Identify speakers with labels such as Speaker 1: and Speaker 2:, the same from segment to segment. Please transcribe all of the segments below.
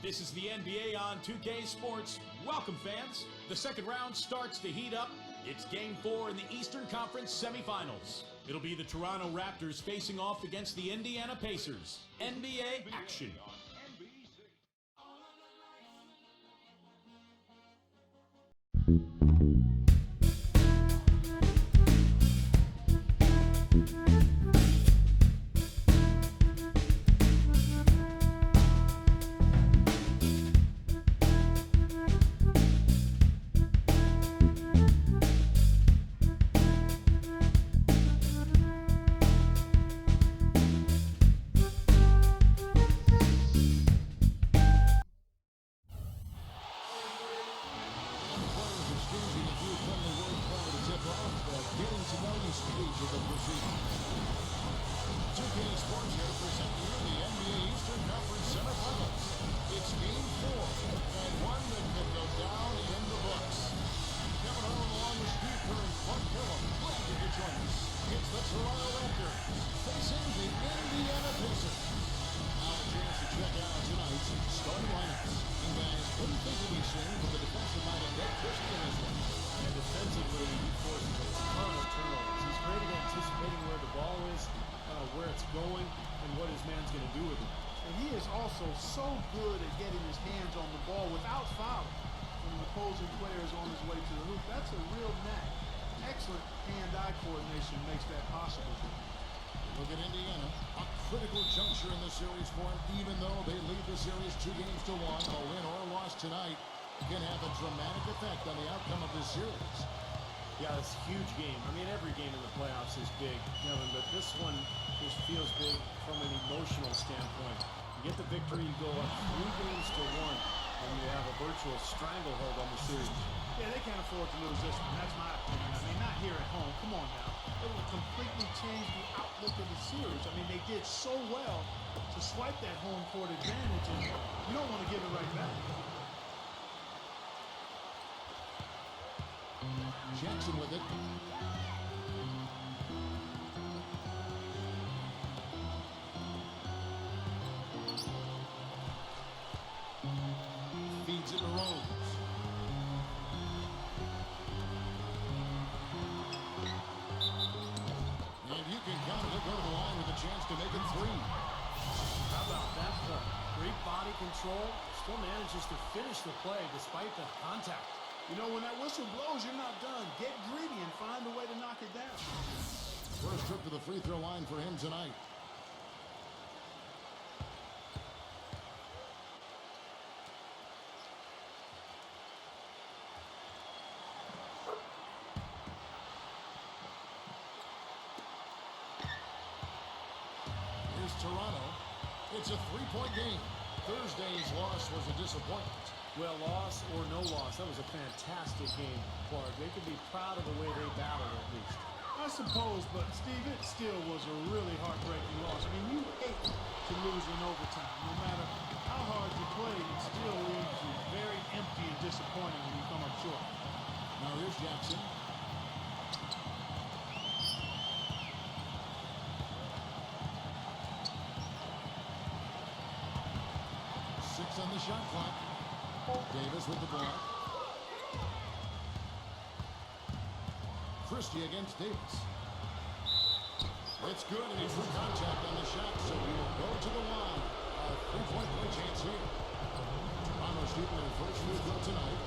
Speaker 1: This is the NBA on 2K Sports. Welcome, fans. The second round starts to heat up. It's Game 4 in the Eastern Conference Semifinals. It'll be the Toronto Raptors facing off against the Indiana Pacers. NBA action.
Speaker 2: Sports here presenting you the NBA Eastern Conference Semifinals. It's Game 4, and one that could go down in the books. Kevin Harlan along with Steve Kerr and Clark Gilliam. Glad you could join us. It's the Toronto Raptors facing the Indiana Pacers. Now a chance to check out tonight's starting lineups. And guys, what do you think we'll be seeing with the defensive-minded Nick Christie in this one?
Speaker 3: And defensively, he forces a ton of turnovers. He's great at anticipating where the ball is, where it's going, and what his man's going to do with it.
Speaker 4: And he is also so good at getting his hands on the ball without fouling when the opposing player is on his way to the hoop. That's a real knack. Excellent hand-eye coordination makes that possible.
Speaker 2: Look at Indiana, a critical juncture in the series for them. Even though they lead the series 2-1, a win or a loss tonight can have a dramatic effect on the outcome of this series.
Speaker 3: Yeah, it's a huge game. I mean, every game in the playoffs is big, Kevin, but this one just feels big from an emotional standpoint. You get the victory, you go up 3-1, and you have a virtual stranglehold on the series.
Speaker 4: Yeah, they can't afford to lose this one. That's my opinion. I mean, not here at home. Come on now. It would completely change the outlook of the series. I mean, they did so well to swipe that home court advantage, and you don't want to give it right back.
Speaker 2: Jackson with it. Feeds it to Rose. And you can count it. Go to the line with a chance to make it 3.
Speaker 3: How about that play? Great body control. Still manages to finish the play despite the contact.
Speaker 4: You know, when that whistle blows, you're not done. Get greedy and find a way to knock it down.
Speaker 2: First trip to the free throw line for him tonight. Here's Toronto. It's a 3-point game. Thursday's loss was a disappointment.
Speaker 3: Well, loss or no loss, that was a fantastic game, Clark. They could be proud of the way they battled at least.
Speaker 4: I suppose, but Steve, it still was a really heartbreaking loss. I mean, you hate to lose in overtime. No matter how hard you play, it still leaves you very empty and disappointed when you come up short.
Speaker 2: Now here's Jackson. On the shot clock. Davis with the block. Christie against Davis. It's good, and he drew contact on the shot, so he will go to the line. A 3-point play chance here. Toronto shooting their first free throw tonight.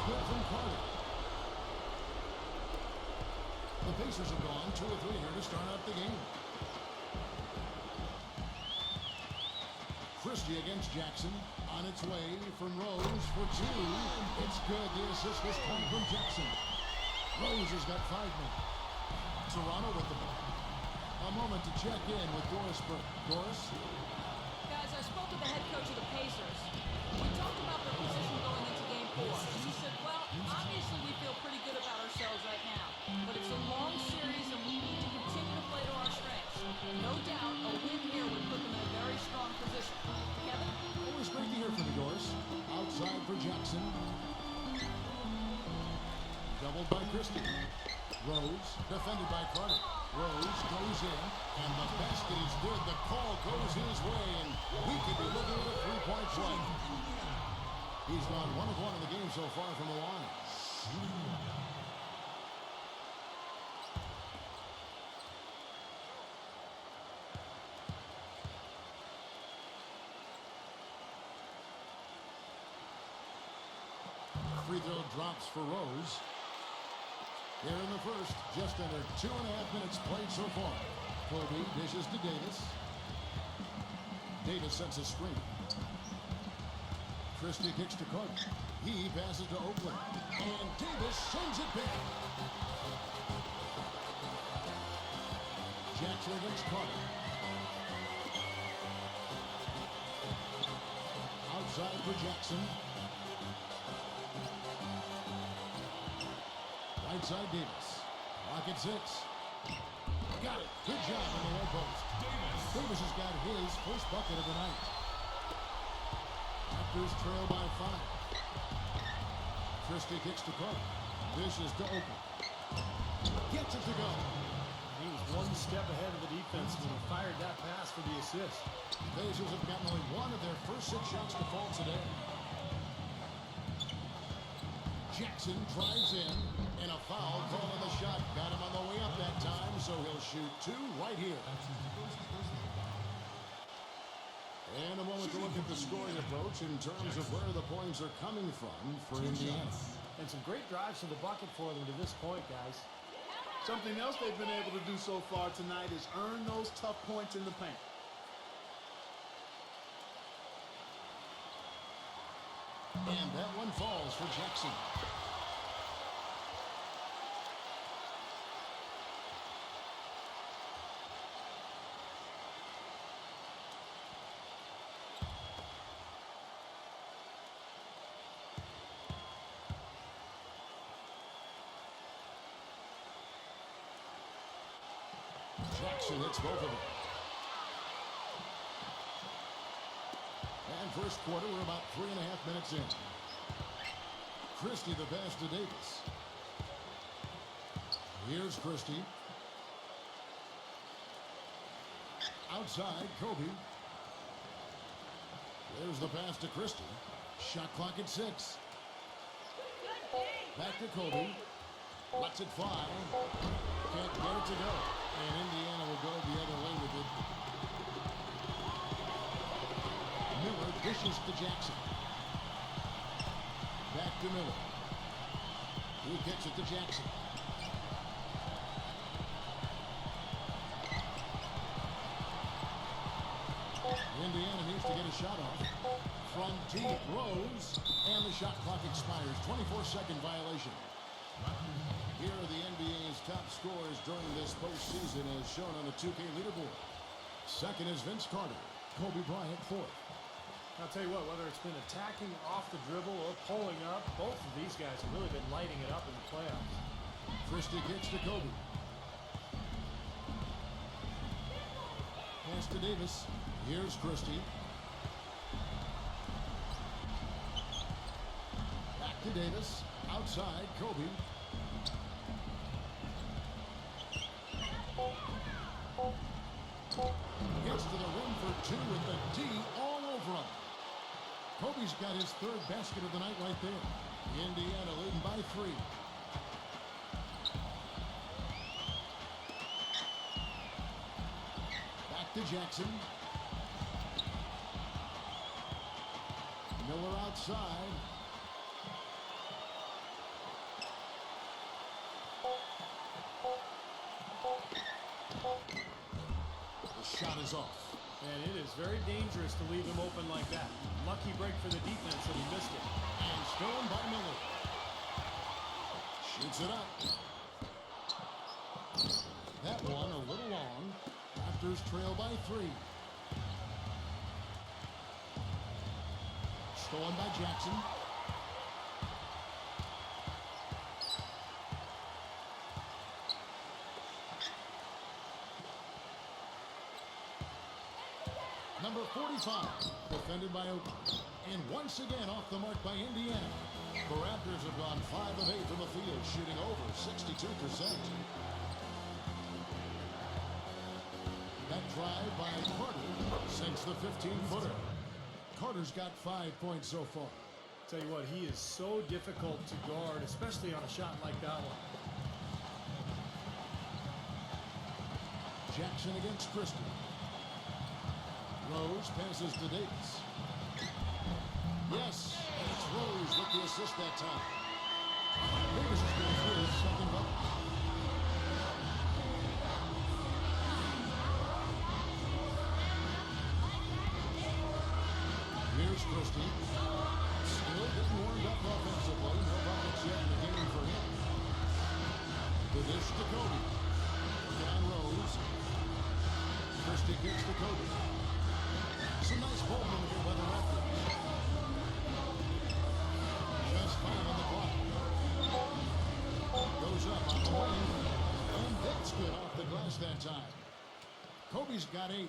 Speaker 2: Good from Carter. The Pacers have gone 2 or 3 here to start out the game. Christie against Jackson. On its way from Rose for 2. It's good. The assist was coming from Jackson. Rose has got 5 men. Toronto with the ball. A moment to check in with Doris Burke. Doris?
Speaker 5: Guys, I spoke to the head coach of the Pacers. We talked about their position going into Game 4. And he said, well, obviously we feel pretty good about ourselves right now. But it's a long series and we need to continue to play to our strengths. No doubt a win here would put them in a very strong position. Kevin?
Speaker 2: Always great to hear from you, Doris. Outside for Jackson. Christie. Rose, defended by Carter. Rose goes in, and the basket is good. The call goes his way, and we could be looking at a three-point play. He's gone 1 of 1 in the game so far from the line. Free throw drops for Rose. Here in the first, just under 2.5 minutes played so far. Kobe dishes to Davis. Davis sets a screen. Christie kicks to Carter. He passes to Oakland. And Davis sends it back. Jackson against Carter. Outside for Jackson. Right side Davis. Rocket 6. Got it. Good job on the low post. Davis has got his first bucket of the night. Raptors trail by 5. Christie kicks to Carter. This is to Oakland. Gets it to go.
Speaker 3: He was one step ahead of the defense when he fired that pass for the assist.
Speaker 2: Pacers have gotten only 1 of their first 6 shots to fall today. Jackson drives in, and a foul call on the shot. Got him on the way up that time, so he'll shoot 2 right here. And a moment to look at the scoring approach in terms of where the points are coming from for Indiana.
Speaker 3: And some great drives to the bucket for them to this point, guys.
Speaker 4: Something else they've been able to do so far tonight is earn those tough points in the paint.
Speaker 2: And that one falls for Jackson. Jackson hits both of them. And first quarter, we're about 3.5 minutes in. Christie the pass to Davis. Here's Christie. Outside, Kobe. There's the pass to Christie. Shot clock at 6. Back to Kobe. Lets it fly. Can't get it to go. And Indiana will go the other way with it. Miller dishes to Jackson. Back to Miller. He kicks it to Jackson. Indiana needs to get a shot off. From deep, Rose. And the shot clock expires. 24-second violation. Here are the NBA's top scorers during this postseason as shown on the 2K leaderboard. Second is Vince Carter. Kobe Bryant, 4th.
Speaker 3: I'll tell you what, whether it's been attacking off the dribble or pulling up, both of these guys have really been lighting it up in the playoffs.
Speaker 2: Christie kicks to Kobe. Pass to Davis. Here's Christie. Back to Davis. Outside, Kobe. Gets to the rim for 2 with the D all over him. Kobe's got his 3rd basket of the night right there. Indiana leading by 3. Back to Jackson. Miller outside. The shot is off.
Speaker 3: And it is very dangerous to leave him open like that. Lucky break for the defense that he missed it.
Speaker 2: And stolen by Miller. Shoots it up. That one a little long. Raptors trail by 3. Stolen by Jackson. Number 45, defended by Oakland. And once again off the mark by Indiana. The Raptors have gone 5 of 8 from the field, shooting over 62%. That drive by Carter sinks the 15-footer. Carter's got 5 points so far.
Speaker 3: Tell you what, he is so difficult to guard, especially on a shot like that one.
Speaker 2: Jackson against Christie. Rose passes to Davis. Yes, and it's Rose with the assist that time. Davis is going to his second bucket. Here's Christie. Still getting warmed up offensively. No buckets yet in the game for him. The dish to Kobe. Down Rose. Christie kicks to Kobe. Some nice ball movement here by the Raptors. Just 5 on the clock. Goes up on the wing. And that's good off the glass that time. Kobe's got 8.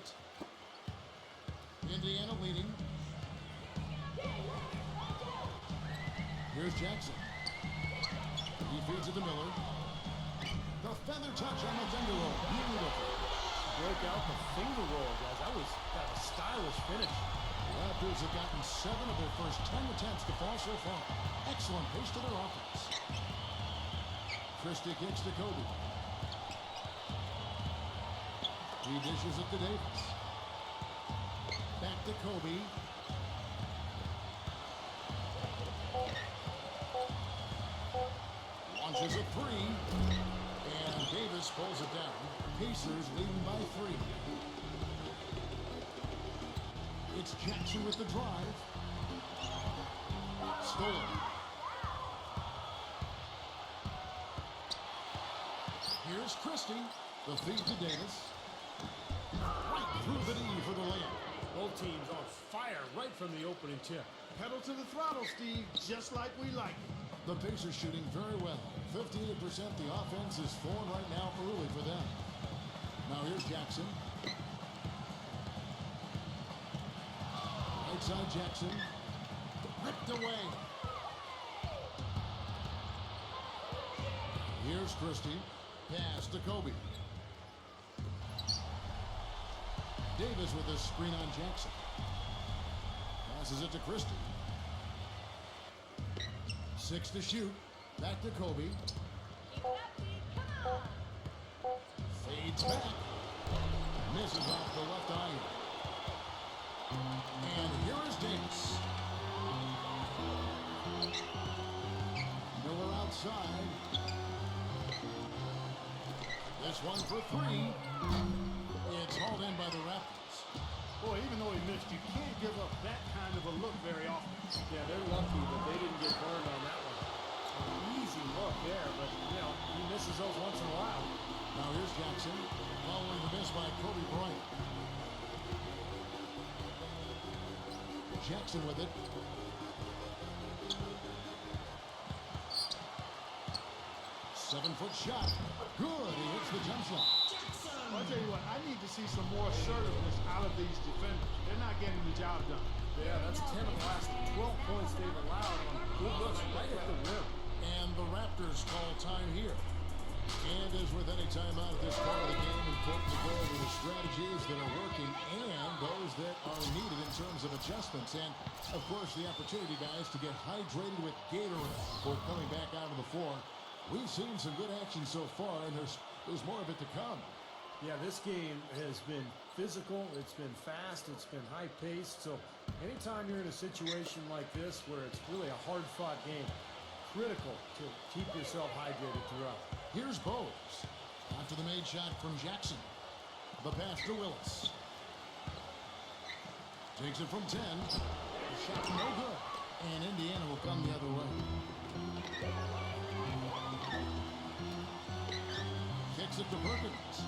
Speaker 2: Indiana leading. Here's Jackson. He feeds it to Miller. The feather touch on the finger roll. Beautiful.
Speaker 3: Broke out the finger roll, guys. That was a stylish finish.
Speaker 2: The Raptors have gotten 7 of their first 10 attempts to fall so far. Excellent pace to their offense. Christie kicks to Kobe. He dishes it to Davis. Back to Kobe. Launches a 3. And Davis pulls it down. Pacers leading by 3. It's Jackson with the drive. Stolen. Here's Christie. The feed to Davis. Right through the knee for the layup.
Speaker 3: Both teams on fire right from the opening tip.
Speaker 4: Pedal to the throttle, Steve, just like we like it.
Speaker 2: The Pacers shooting very well. 58%. The offense is flowing right now early for them. Now here's Jackson. Right side Jackson. Ripped away. Here's Christie. Pass to Kobe. Davis with a screen on Jackson. Passes it to Christie. 6 to shoot. Back to Kobe. Fades back. Misses off the left eye. And here is Davis. Miller outside. This one for 3. It's hauled in by the Raptors.
Speaker 4: Boy, even though he missed, you can't give up that kind of a look very often.
Speaker 3: Yeah, they're lucky that they didn't get burned on that one. An easy look there, but, you know, he misses those once in a while.
Speaker 2: Now here's Jackson, following the miss by Kobe Bryant. Jackson with it. Seven-foot shot. Good. He hits the jump shot.
Speaker 4: Well, I'll tell you what, I need to see some more assertiveness out of these defenders. They're not getting the job done.
Speaker 3: Yeah, that's 10 of the last 12 points they've allowed on good looks right at the rim.
Speaker 2: And the Raptors call time here. And as with any timeout at this part of the game, important to go over the strategies that are working and those that are needed in terms of adjustments. And, of course, the opportunity, guys, to get hydrated with Gatorade for coming back out of the floor. We've seen some good action so far, and there's more of it to come.
Speaker 3: Yeah, this game has been physical, it's been fast, it's been high-paced. So anytime you're in a situation like this where it's really a hard-fought game, critical to keep yourself hydrated throughout.
Speaker 2: Here's Bowes. After the made shot from Jackson. The pass to Willis. Takes it from 10. The shot no good. And Indiana will come the other way. Kicks it to Perkins.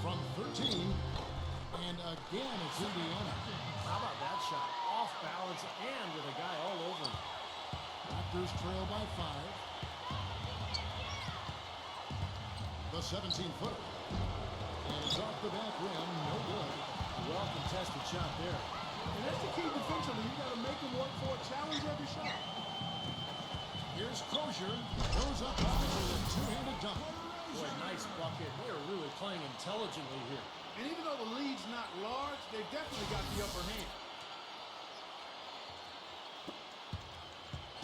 Speaker 2: From 13. And again, it's Indiana.
Speaker 3: How about that shot? Off balance and with a guy all over him.
Speaker 2: Raptors trail by 5. The 17-footer. And it's off the back rim. No good.
Speaker 3: Well contested shot there.
Speaker 4: And that's the key defensively. You got to make them work for it, challenge every shot.
Speaker 2: Here's Crozier. Goes up high with a two-handed dunk.
Speaker 3: Boy, nice bucket. They are really playing intelligently here.
Speaker 4: And even though the lead's not large, they've definitely got the upper hand.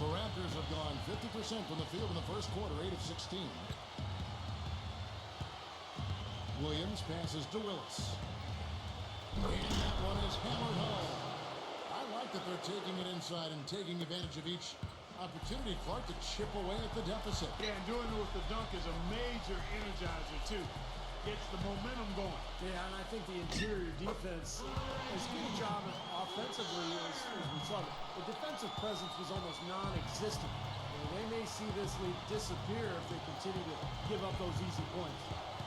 Speaker 2: The Raptors have gone 50% from the field in the first quarter, 8 of 16. Williams passes to Willis. And that one is hammered home. I like that they're taking it inside and taking advantage of each opportunity, Clark, to chip away at the deficit.
Speaker 4: Yeah, and doing it with the dunk is a major energizer, too. Gets the momentum going.
Speaker 3: Yeah, and I think the interior defense as good a job offensively as we saw. The defensive presence was almost non-existent. They may see this lead disappear if they continue to give up those easy points.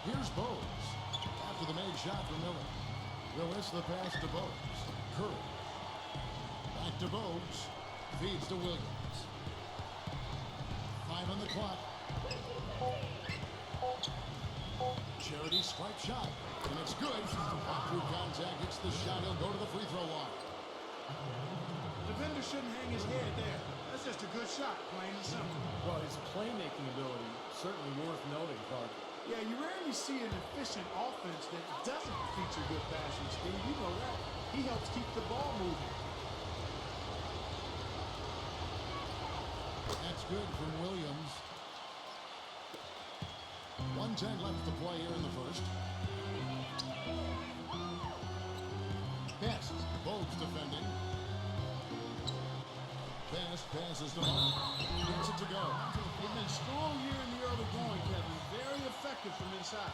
Speaker 2: Here's Bowes. After the made shot from Miller. Willis the pass to Bowes. Curry. Back to Bowes. Feeds to Williams. 5 on the clock. Charity stripe shot. And it's good. Through contact, hits the shot. He'll go to the free throw line.
Speaker 4: The defender shouldn't hang his head there. That's just a good shot, plain and simple.
Speaker 3: Well, his playmaking ability certainly worth noting, Clark.
Speaker 4: Yeah, you rarely see an efficient offense that doesn't feature good passing, Steve. You know that. He helps keep the ball moving.
Speaker 2: That's good from Williams. 1:10 left to play here in the first. Best. Bowes defending. Best passes to Martin. Gets it to go.
Speaker 4: They've been strong here in the early going, Kevin. Very effective from inside.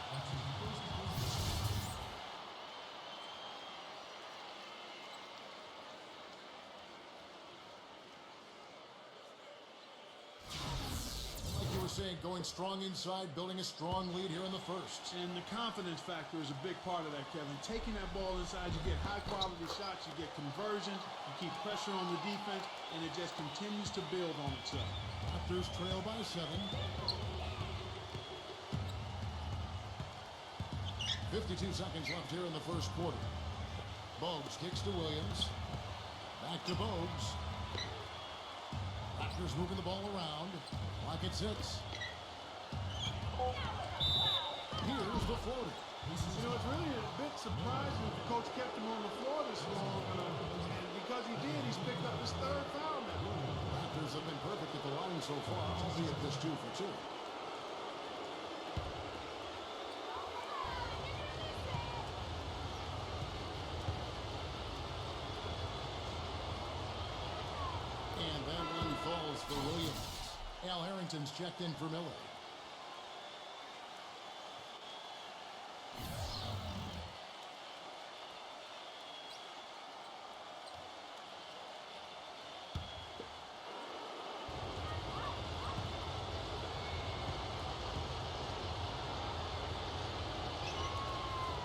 Speaker 2: Like you were saying, going strong inside, building a strong lead here in the first.
Speaker 4: And the confidence factor is a big part of that, Kevin. Taking that ball inside, you get high-quality shots, you get conversions, you keep pressure on the defense, and it just continues to build on itself.
Speaker 2: Raptors trail by 7. 52 seconds left here in the first quarter. Bowes kicks to Williams. Back to Bowes. Raptors moving the ball around. Clock at 6. Here's the floater.
Speaker 4: You know, it's really a bit surprising that the coach kept him on the floor this long. And because he did, he's picked up his 3rd foul now.
Speaker 2: Raptors have been perfect at the line so far, albeit this 2 for 2. And that one falls for Williams. Al Harrington's checked in for Miller.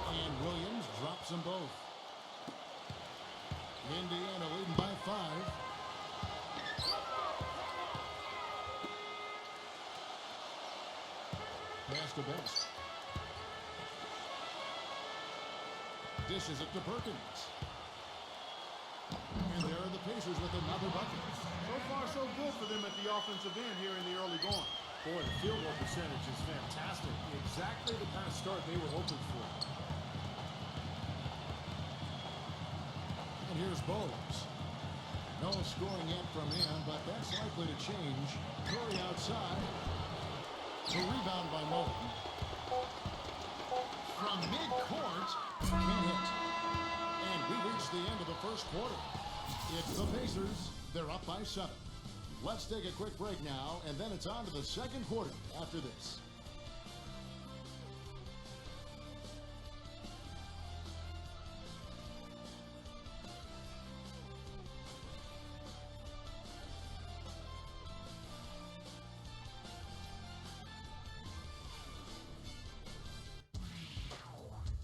Speaker 2: And Williams drops them both. Indiana leading by 5. Pass to Best. Dishes it to Perkins. And there are the Pacers with another bucket.
Speaker 4: So far, so good for them at the offensive end here in the early going.
Speaker 3: Boy, the field goal percentage is fantastic. Exactly the kind of start they were hoping for.
Speaker 2: And here's Bowes. No scoring yet from him, but that's likely to change. Curry outside. The rebound by Moulton. From midcourt, can't hit. And we reach the end of the first quarter. It's the Pacers. They're up by 7. Let's take a quick break now, and then it's on to the second quarter after this.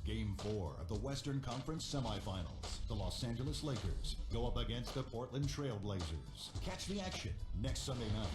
Speaker 1: Game 4 of the Western Conference Semifinals. The Los Angeles Lakers go up against the Portland Trail Blazers. Catch the action next Sunday night.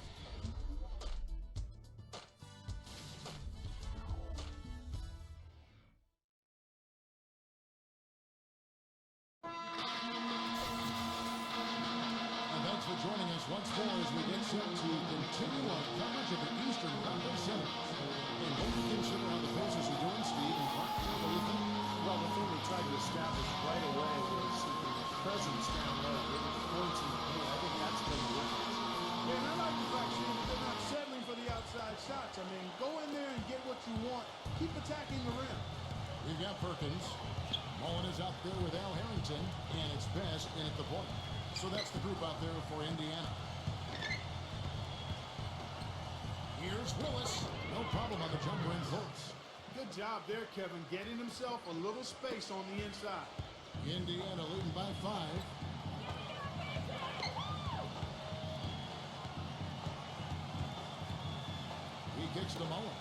Speaker 2: joining us once more as we get set to continue our coverage of the Eastern Conference Semis. And what do you consider how the Pacers are doing, Steve and Clark? What do you think?
Speaker 3: Well, the thing they tried to establish right away was the presence down low, getting points in the paint. I think that's been the difference.
Speaker 4: Yeah, and I like the fact that they're not settling for the outside shots. I mean, go in there and get what you want. Keep attacking the rim.
Speaker 2: We've got Perkins. Mullen is out there with Al Harrington, and it's Best in at the point. So that's the group out there for Indiana. Here's Willis. No problem on the jumper in close.
Speaker 4: Good job there, Kevin, getting himself a little space on the inside.
Speaker 2: Indiana leading by 5. He kicks to Mullen.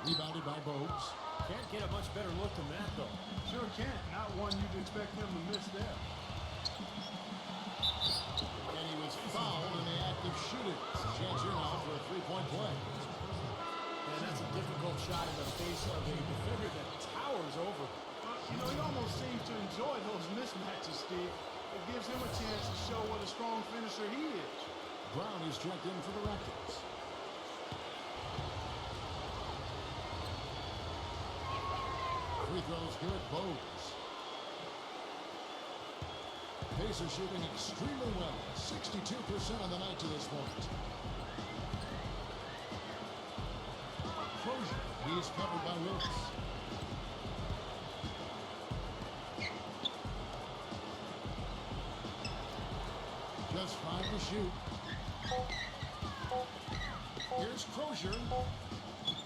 Speaker 2: Rebounded by Bogues.
Speaker 3: Can't get a much better look than that, though.
Speaker 4: Sure can't. Not one you'd expect him to miss there.
Speaker 2: And he was fouled in the act of shooting. Chance here now for a three-point play.
Speaker 3: And that's a difficult shot in the face of a defender that towers over.
Speaker 4: You know, he almost seems to enjoy those mismatches, Steve. It gives him a chance to show what a strong finisher he is.
Speaker 2: Brown is checked in for the Raptors. Free throws here at Bogues. Pacers shooting extremely well. 62% on the night to this point. Crozier, he's covered by Willis. Just 5 to shoot. Here's Crozier.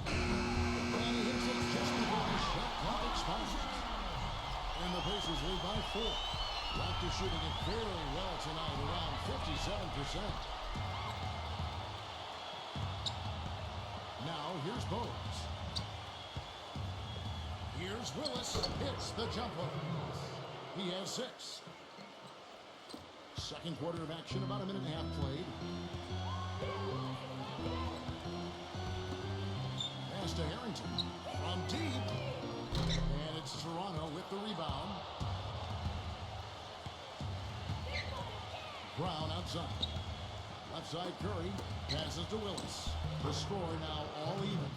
Speaker 2: And he hits it just before the shot clock expires. And the Pacers lead by 4. Raptors shooting it very well tonight, around 57%. Now here's Bogues. Here's Willis. Hits the jumper. He has 6. Second quarter of action, about a minute and a half played. Pass to Harrington from deep. And it's Toronto with the rebound. Brown outside. Left side Curry. Passes to Willis. The score now all even.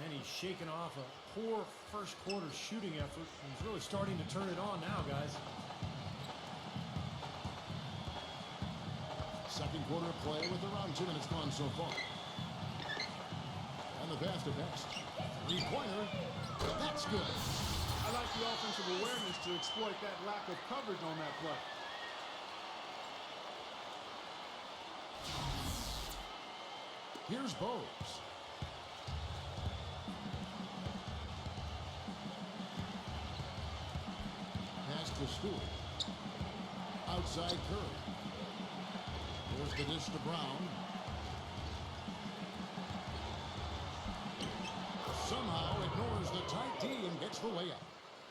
Speaker 3: And he's shaking off a poor first quarter shooting effort. He's really starting to turn it on now, guys.
Speaker 2: Second quarter of play with around 2 minutes gone so far. And the pass to Best. Three-pointer. That's good.
Speaker 4: I like the offensive awareness to exploit that lack of coverage on that play.
Speaker 2: Here's Bogues. Pass to Stewart. Outside Curry. There's the dish to Brown. Somehow ignores the tight D and gets the layup.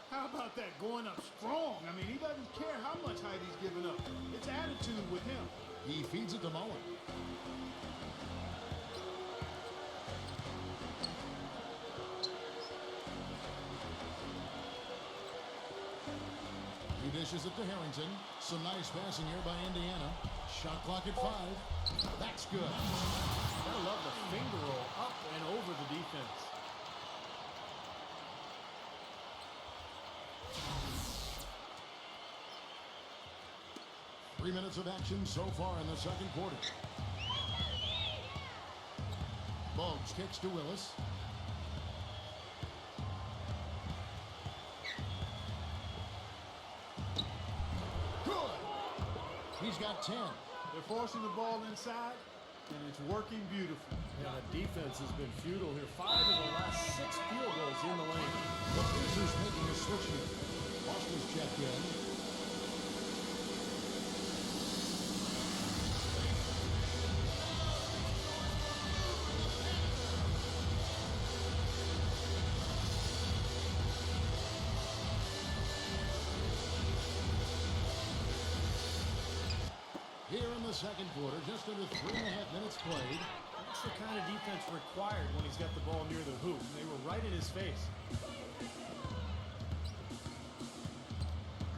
Speaker 4: How about that going up strong? I mean, he doesn't care how much height he's giving up. It's attitude with him.
Speaker 2: He feeds it to Mullen. He dishes it to Harrington. Some nice passing here by Indiana. Shot clock at 5. That's good.
Speaker 3: Gotta love the finger roll up and over the defense.
Speaker 2: Three minutes of action so far in the second quarter. Bogues kicks to Willis. Good. He's got 10.
Speaker 4: They're forcing the ball inside, and it's working beautifully.
Speaker 3: Yeah, the defense has been futile here. 5 of the last 6 field goals in the lane.
Speaker 2: The Pacers making a switch here. Boston's checked in. Here in the second quarter, just under 3.5 minutes played.
Speaker 3: That's the kind of defense required when he's got the ball near the hoop. They were right in his face.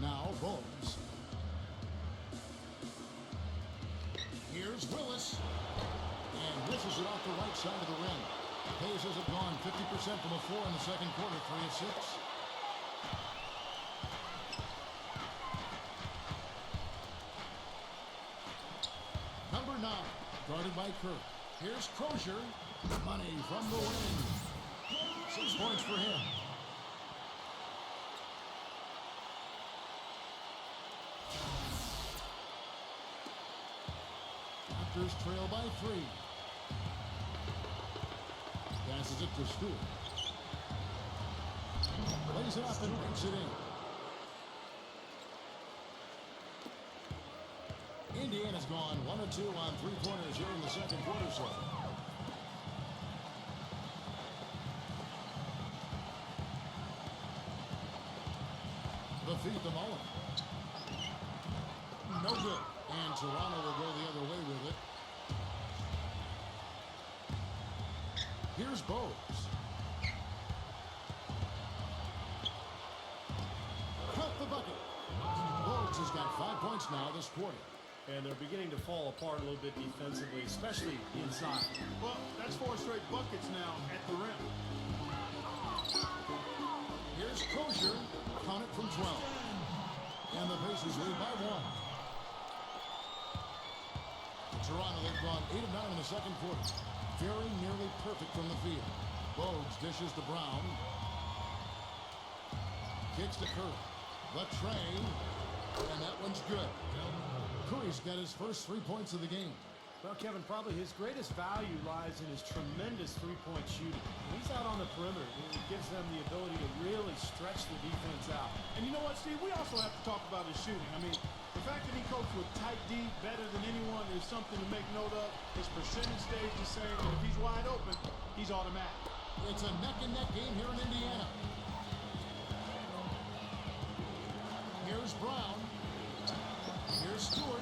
Speaker 2: Now Bogues. Here's Willis. And misses it off the right side of the rim. Pacers have gone 50% from the floor in the second quarter, 3 of 6. Number 9, guarded by Kirk. Here's Crozier. Money from the wing. 6 points for him. Raptors trail by 3. Passes it to Stewart. Lays it up and banks it in. Indiana's gone 1 of 2 on 3-pointers here in the second quarter so far. The feed to Mullen. No good. And Toronto will go the other way with it. Here's Bowes. Cut the bucket. Bowes has got 5 points now this quarter.
Speaker 3: And they're beginning to fall apart a little bit defensively, especially inside.
Speaker 4: Well, that's 4 straight buckets now at the rim.
Speaker 2: Here's Crozier. Count it from 12. And the Pacers lead by 1. Toronto, they've gone 8 of 9 in the second quarter. Very nearly perfect from the field. Bogues dishes to Brown. Kicks to Curry. The train. And that one's good. Curry's got his first 3 points of the game.
Speaker 3: Well, Kevin, probably his greatest value lies in his tremendous three-point shooting. When he's out on the perimeter, it gives them the ability to really stretch the defense out.
Speaker 4: And you know what, Steve? We also have to talk about his shooting. I mean, the fact that he copes with tight D better than anyone is something to make note of. His percentage stays the same, and if he's wide open, he's automatic.
Speaker 2: It's a neck-and-neck game here in Indiana. Here's Brown. Here's Stewart.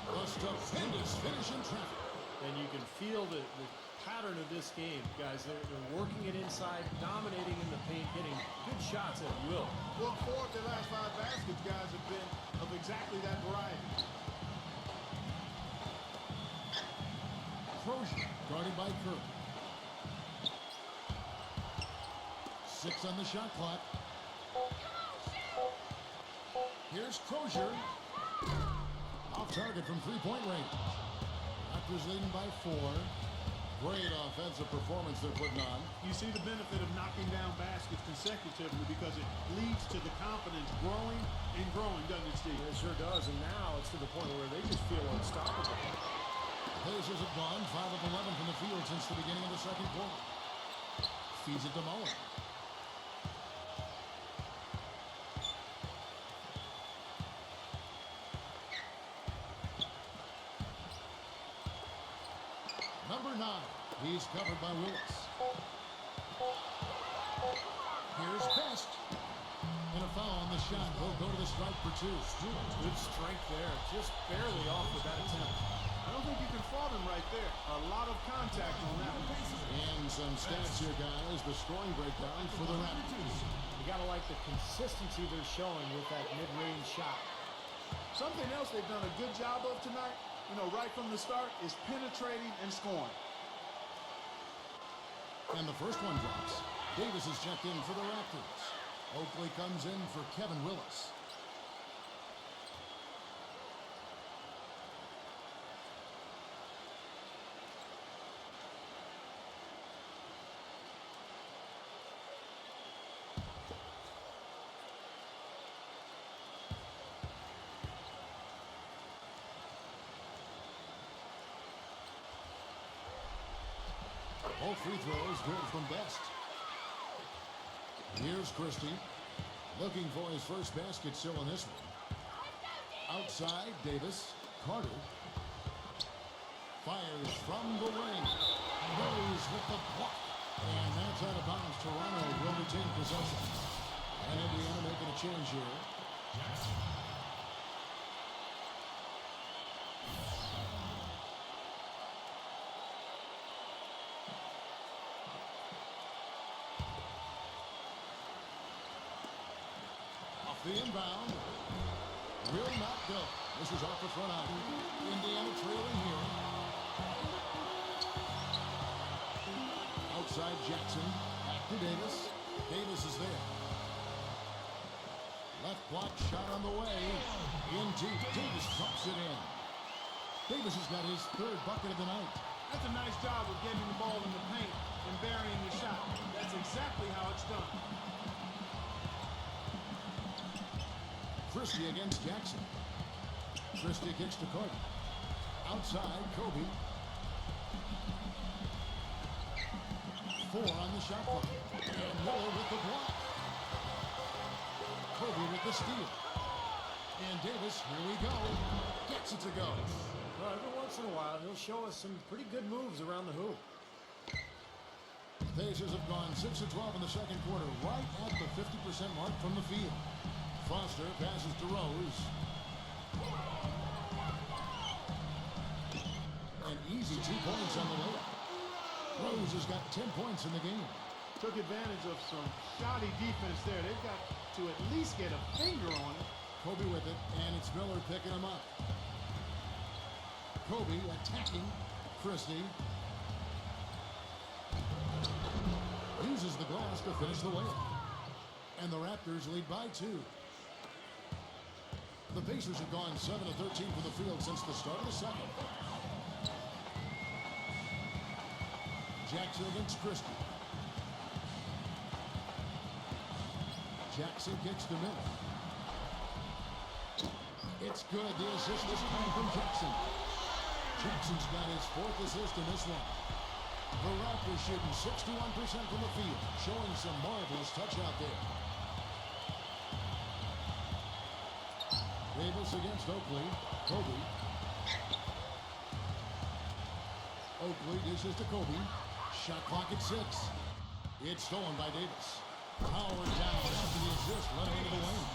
Speaker 2: The stupendous finish in traffic.
Speaker 3: And you can feel the pattern of this game, guys. They're working it inside, dominating in the paint, hitting good shots at will.
Speaker 4: Well, 4 of their last 5 baskets, guys, have been of exactly that variety.
Speaker 2: Crozier, guarded by Kirk. 6 on the shot clock. Here's Crozier. Off target from 3-point range. Raptors leading by 4. Great offensive performance they're putting on.
Speaker 4: You see the benefit of knocking down baskets consecutively because it leads to the confidence growing and growing, doesn't it, Steve?
Speaker 3: It sure does, and now it's to the point where they just feel unstoppable.
Speaker 2: Pacers have gone 5 of 11 from the field since the beginning of the second quarter. Feeds it to Mullen. Number 9. He's covered by Willis. Here's Best. And a foul on the shot. He'll go to the strike for 2.
Speaker 3: Good strength there, just barely off with that attempt.
Speaker 4: I don't think you can fault him right there. A lot of contact on that one.
Speaker 2: And some stats here, guys. The scoring breakdown for the Raptors.
Speaker 3: You gotta like the consistency they're showing with that mid-range shot.
Speaker 4: Something else they've done a good job of tonight, you know, right from the start, is penetrating and scoring.
Speaker 2: And the first one drops. Davis is checked in for the Raptors. Oakley comes in for Kevin Willis. Both free throws good from Best. Here's Christie. Looking for his first basket still in this one. Outside, Davis. Carter. Fires from the wing. Goes with the block. And that's out of bounds. Toronto will retain possession. And Indiana making a change here. The inbound will not go. This is off the front out. Indiana trailing here. Outside Jackson. Back to Davis. Davis is there. Left block shot on the way. In deep. Davis pumps it in. Davis has got his third bucket of the night.
Speaker 4: That's a nice job of getting the ball in the paint and burying the shot. That's exactly how it's done.
Speaker 2: Christie against Jackson. Christie kicks to Kobe. Outside, Kobe. 4 on the shot clock. And Miller with the block. Kobe with the steal. And Davis, here we go. Gets it to go.
Speaker 3: Well, every once in a while, he'll show us some pretty good moves around the hoop.
Speaker 2: Pacers have gone 6 of 12 in the second quarter, right at the 50% mark from the field. Foster passes to Rose. An easy 2 points on the layup. Rose has got 10 points in the game.
Speaker 4: Took advantage of some shoddy defense there. They've got to at least get a finger on it.
Speaker 2: Kobe with it, and it's Miller picking him up. Kobe attacking Christie. Uses the glass to finish the layup. And the Raptors lead by 2. The Pacers have gone 7 of 13 from the field since the start of the second. Jackson against Christie. Jackson kicks to Miller. It's good. The assist this time from Jackson. Jackson's got his 4th assist in this one. The Raptors shooting 61% from the field, showing some marvelous touch out there. Davis against Oakley. Kobe. Oakley dishes to Kobe. Shot clock at 6. It's stolen by Davis. Powered down after the assist, running into the lane.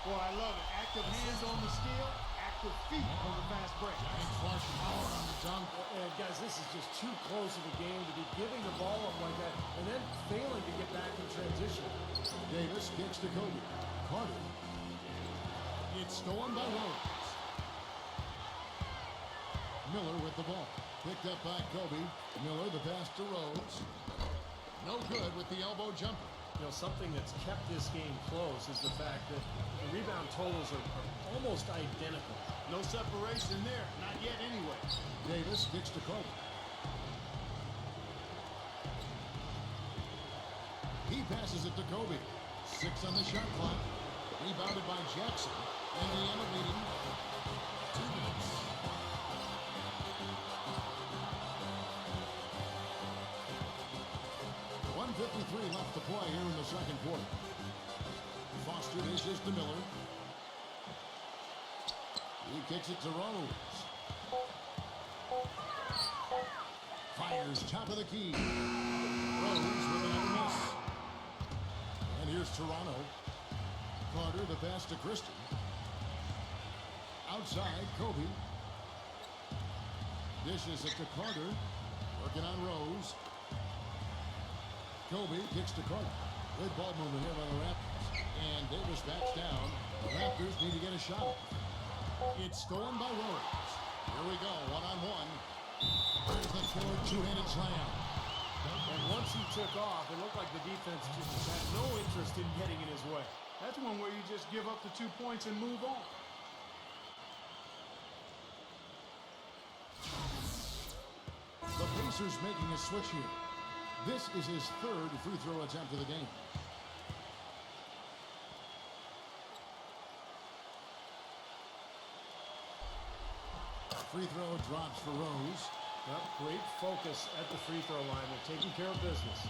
Speaker 4: Boy, I love it. Active hands on the steal, active feet on the fast break.
Speaker 2: Giant flush power on the dunk.
Speaker 3: And guys, this is just too close of a game to be giving the ball up like that and then failing to get back in transition.
Speaker 2: Davis kicks to Kobe. Carter. It's stolen by Rose. Miller with the ball. Picked up by Kobe. Miller, the pass to Rose. No good with the elbow jumper.
Speaker 3: You know, something that's kept this game close is the fact that the rebound totals are almost identical.
Speaker 4: No separation there. Not yet anyway.
Speaker 2: Davis kicks to Kobe. He passes it to Kobe. 6 on the shot clock. Rebounded by Jackson. Indiana leading 2 minutes. .153 left to play here in the second quarter. Foster dishes to Miller. He kicks it to Rose. Fires top of the key. Rose with another miss. And here's Toronto. Carter, the pass to Christie. Outside, Kobe. Dishes it to Carter. Working on Rose. Kobe kicks to Carter. Good ball movement here by the Raptors. And Davis backs down. The Raptors need to get a shot. It's stolen by Rose. Here we go, one-on-one. There's the third two-handed slam.
Speaker 3: And once he took off, it looked like the defense just had no interest in getting in his way.
Speaker 4: That's one where you just give up the 2 points and move on.
Speaker 2: The Pacers making a switch here. This is his 3rd free throw attempt of the game. Free throw drops for Rose.
Speaker 3: Well, great focus at the free throw line. They're taking care of business.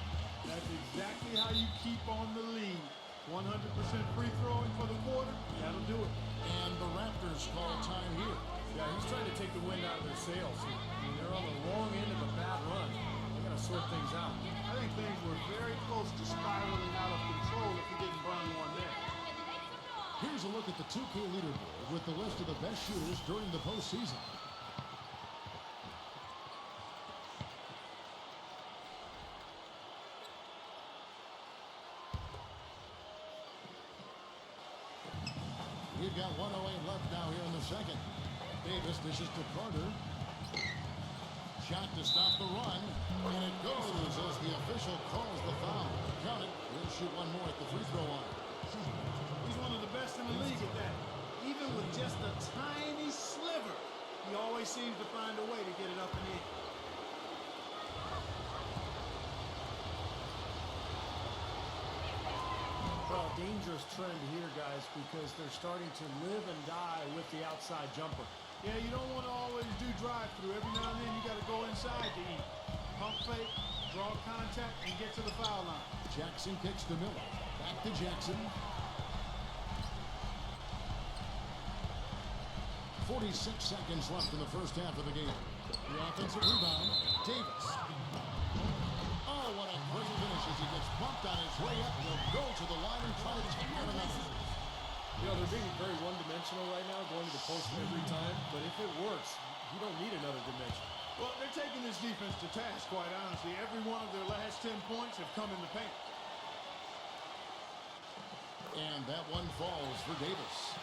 Speaker 4: That's exactly how you keep on the lead. 100% free throwing for the quarter, that'll do it.
Speaker 2: And the Raptors call time here.
Speaker 3: Yeah, he's trying to take the wind out of their sails. I mean, they're on the wrong end of a bad run. They got to sort things out.
Speaker 4: I think things were very close to spiraling out of control if he didn't burn one there.
Speaker 2: Here's a look at the 2K leaderboard with the list of the best shooters during the postseason. We've got 1:08 left now here in the second. Davis dishes to Carter. Shot to stop the run, and it goes as the official calls the foul. Count it. He'll shoot one more at the free throw line.
Speaker 4: He's one of the best in the league at that. Even with just a tiny sliver, he always seems to find a way to get it up and in.
Speaker 3: Well, dangerous trend here, guys, because they're starting to live and die with the outside jumper.
Speaker 4: Yeah, you don't want to always do drive-through. Every now and then you got to go inside to eat. Pump fake, draw contact, and get to the foul line.
Speaker 2: Jackson kicks to Miller. Back to Jackson. 46 seconds left in the first half of the game. The offensive rebound, Davis. Oh, what a great finish as he gets bumped on his way up. He'll go to the line and try to take out another.
Speaker 3: You know, they're being very one-dimensional right now, going to the post every time. But if it works, you don't need another dimension.
Speaker 4: Well, they're taking this defense to task, quite honestly. Every one of their last 10 points have come in the paint.
Speaker 2: And that one falls for Davis.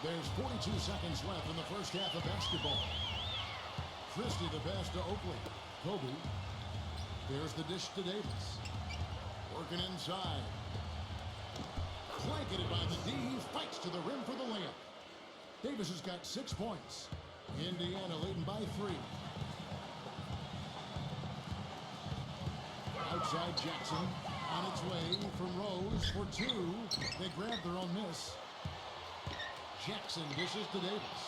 Speaker 2: There's 42 seconds left in the first half of basketball. Christie the pass to Oakley. Kobe. There's the dish to Davis. Working inside. Blanketed by the D. He fights to the rim for the layup. Davis has got 6 points. Indiana leading by 3. Outside Jackson. On its way from Rose for 2. They grab their own miss. Jackson dishes to Davis.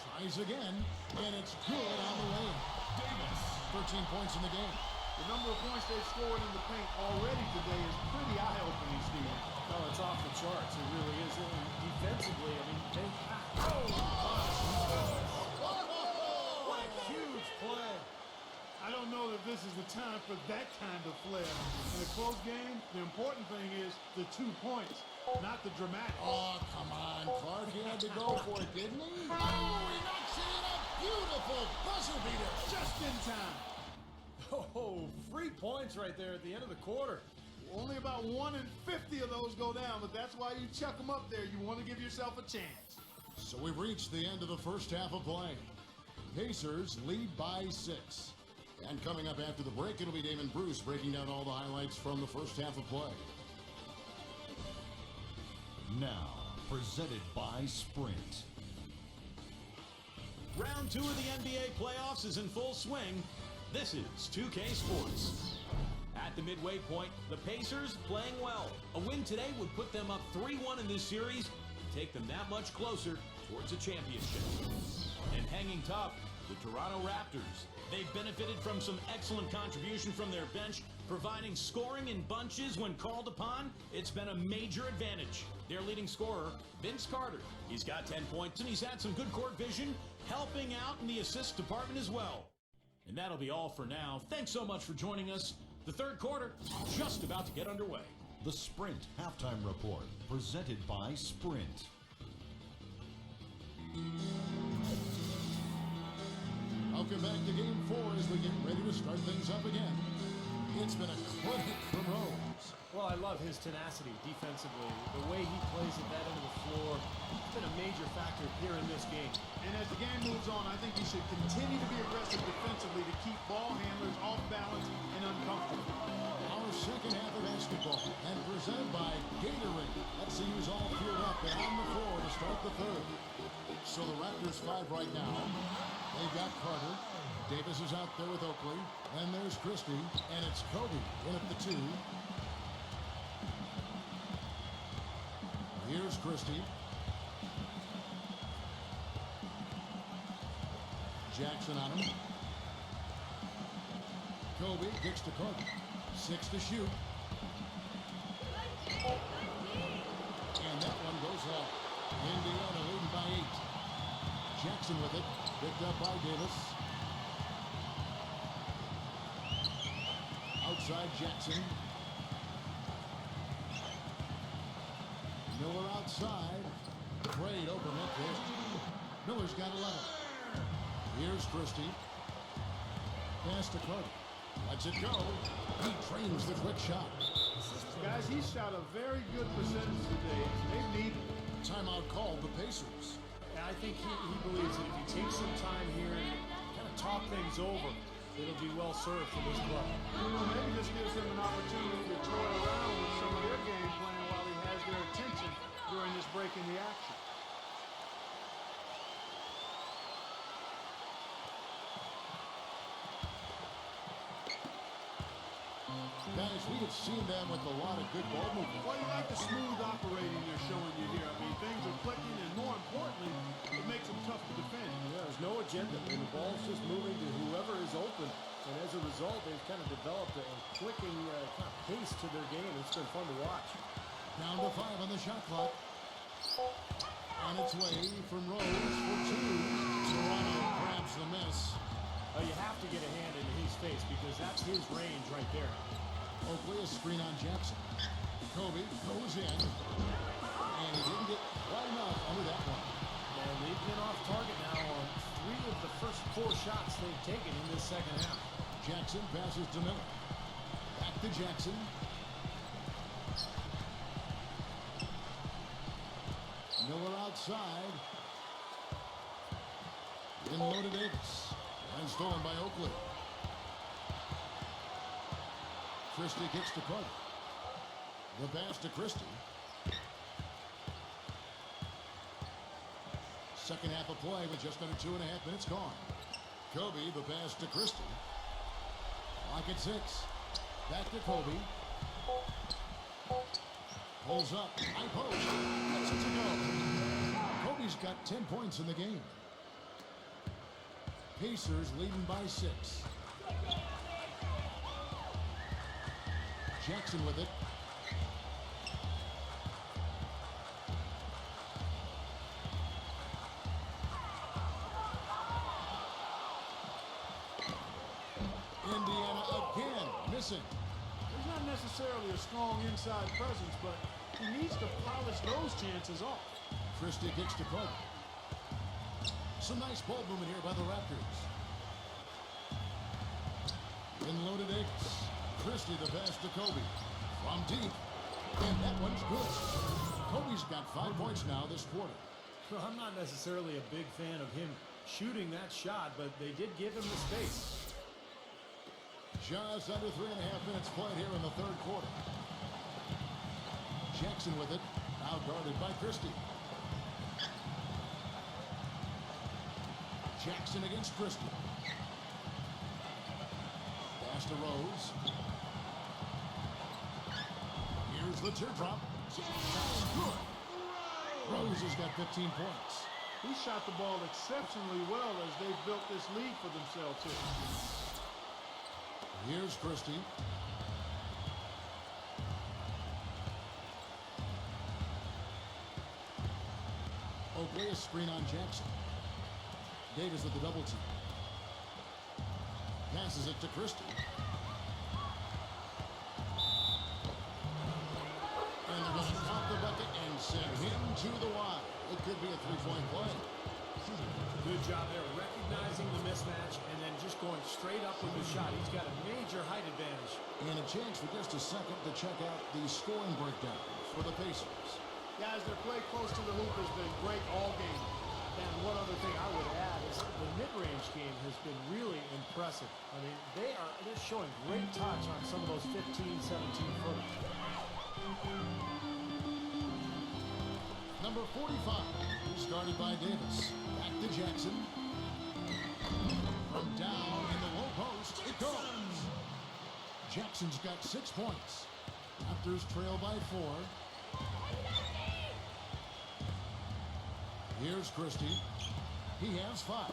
Speaker 2: Tries again, and it's good on the way. Davis, 13 points in the game.
Speaker 4: The number of points they've scored in the paint already today is pretty eye-opening, Steve.
Speaker 3: Oh, it's off the charts. It really is. And defensively, I mean, they have... What a huge play.
Speaker 4: I don't know that this is the time for that kind of flair. In a close game, the important thing is the 2 points, not the dramatic.
Speaker 2: Oh, come on, Clark. He had to go for it, didn't he? Oh, he knocks in a beautiful buzzer beater.
Speaker 4: Just in time.
Speaker 3: Oh, 3 points right there at the end of the quarter.
Speaker 4: Only about 1 in 50 of those go down, but that's why you chuck them up there. You want to give yourself a chance.
Speaker 2: So we've reached the end of the first half of play. Pacers lead by 6. And coming up after the break, it'll be Damon Bruce breaking down all the highlights from the first half of play.
Speaker 6: Now, presented by Sprint.
Speaker 1: Round 2 of the NBA playoffs is in full swing. This is 2K Sports. At the midway point, the Pacers playing well. A win today would put them up 3-1 in this series and take them that much closer towards a championship. And hanging tough, the Toronto Raptors. They've benefited from some excellent contribution from their bench, providing scoring in bunches when called upon. It's been a major advantage. Their leading scorer, Vince Carter. He's got 10 points and he's had some good court vision, helping out in the assist department as well. And that'll be all for now. Thanks so much for joining us. The third quarter just about to get underway.
Speaker 6: The Sprint Halftime Report, presented by Sprint.
Speaker 2: Welcome back to Game 4 as we get ready to start things up again. It's been a clinic from Rose.
Speaker 3: Well, I love his tenacity defensively. The way he plays at that end of the floor, it's been a major factor here in this game.
Speaker 4: And as the game moves on, I think he should continue to be aggressive defensively to keep ball handlers off balance and uncomfortable.
Speaker 2: Our second half of basketball, and presented by Gatorade. Let's see who's all fueled up and on the floor to start the third. So the Raptors 5 right now. They've got Carter. Davis is out there with Oakley. And there's Christie. And it's Kobe in at the 2. Here's Christie. Jackson on him. Kobe kicks to Carter. 6 to shoot. And that one goes off. Indiana leading by 8. Jackson with it. Picked up by Davis. Outside Jackson. Miller outside. Great open look there. Miller's got 11. Here's Christie. Pass to Carter. Lets it go. He trains the quick shot.
Speaker 4: Guys, he shot a very good percentage today. They need it.
Speaker 2: timeout called, the Pacers.
Speaker 3: And I think he believes that if he takes some time here and kind of talk things over, it'll be well served for this club.
Speaker 4: Maybe this gives him an opportunity to toy around with some of their game plan while he has their attention during this break in the action.
Speaker 2: Guys, we have seen them with a lot of good ball movement.
Speaker 4: Well, you like the smooth operating they're showing you here. I mean, things are clicking, and more importantly, it makes them tough to defend.
Speaker 3: Yeah, there's no agenda. I mean, the ball's just moving to whoever is open. And as a result, they've kind of developed a clicking kind of pace to their game. It's been fun to watch.
Speaker 2: Down to 5 on the shot clock. On its way from Rose for 2. Toronto grabs the miss.
Speaker 3: You have to get a hand into his face because that's his range right there.
Speaker 2: Oakley, a screen on Jackson. Kobe goes in. And he didn't get quite enough under that one.
Speaker 3: And they've been off target now on 3 of the first 4 shots they've taken in this second half.
Speaker 2: Jackson passes to Miller. Back to Jackson. Miller outside. In low to Davis. And stolen by Oakley. Christie kicks to Carter. The pass to Christie. Second half of play with just under 2.5 minutes gone. Kobe, the pass to Christie. Lock at 6. Back to Kobe. Pulls up. High post. Gets it to go. Kobe's got 10 points in the game. Pacers leading by 6. Jackson with it. Indiana again missing.
Speaker 4: He's not necessarily a strong inside presence, but he needs to polish those chances off.
Speaker 2: Christie kicks to Carter. Some nice ball movement here by the Raptors. In low to Davis. Christie the pass to Kobe. From deep. And that one's good. Kobe's got 5 points now this quarter.
Speaker 3: Well, I'm not necessarily a big fan of him shooting that shot, but they did give him the space.
Speaker 2: Just under 3.5 minutes played here in the third quarter. Jackson with it. Now guarded by Christie. Jackson against Christie. Pass to Rose. Here's the teardrop. That's good. Rose has got 15 points.
Speaker 4: He shot the ball exceptionally well as they've built this lead for themselves here.
Speaker 2: Here's Christie. Oakley, a screen on Jackson. Davis with the double team. Passes it to Christie. And they're going to top the bucket and send him to the wide. It could be a 3-point play.
Speaker 3: Good job there recognizing the mismatch and then just going straight up with the shot. He's got a major height advantage.
Speaker 2: And a chance for just a second to check out the scoring breakdown for the Pacers.
Speaker 4: Guys, their play close to the hoop has been great all game.
Speaker 3: And one other thing I would add is the mid-range game has been really impressive. I mean, they're showing great touch on some of those 15, 17-footers.
Speaker 2: Number 45, started by Davis. Back to Jackson. From down in the low post, it goes. Jackson's got 6 points. Raptors trail by 4. Here's Christie. He has 5.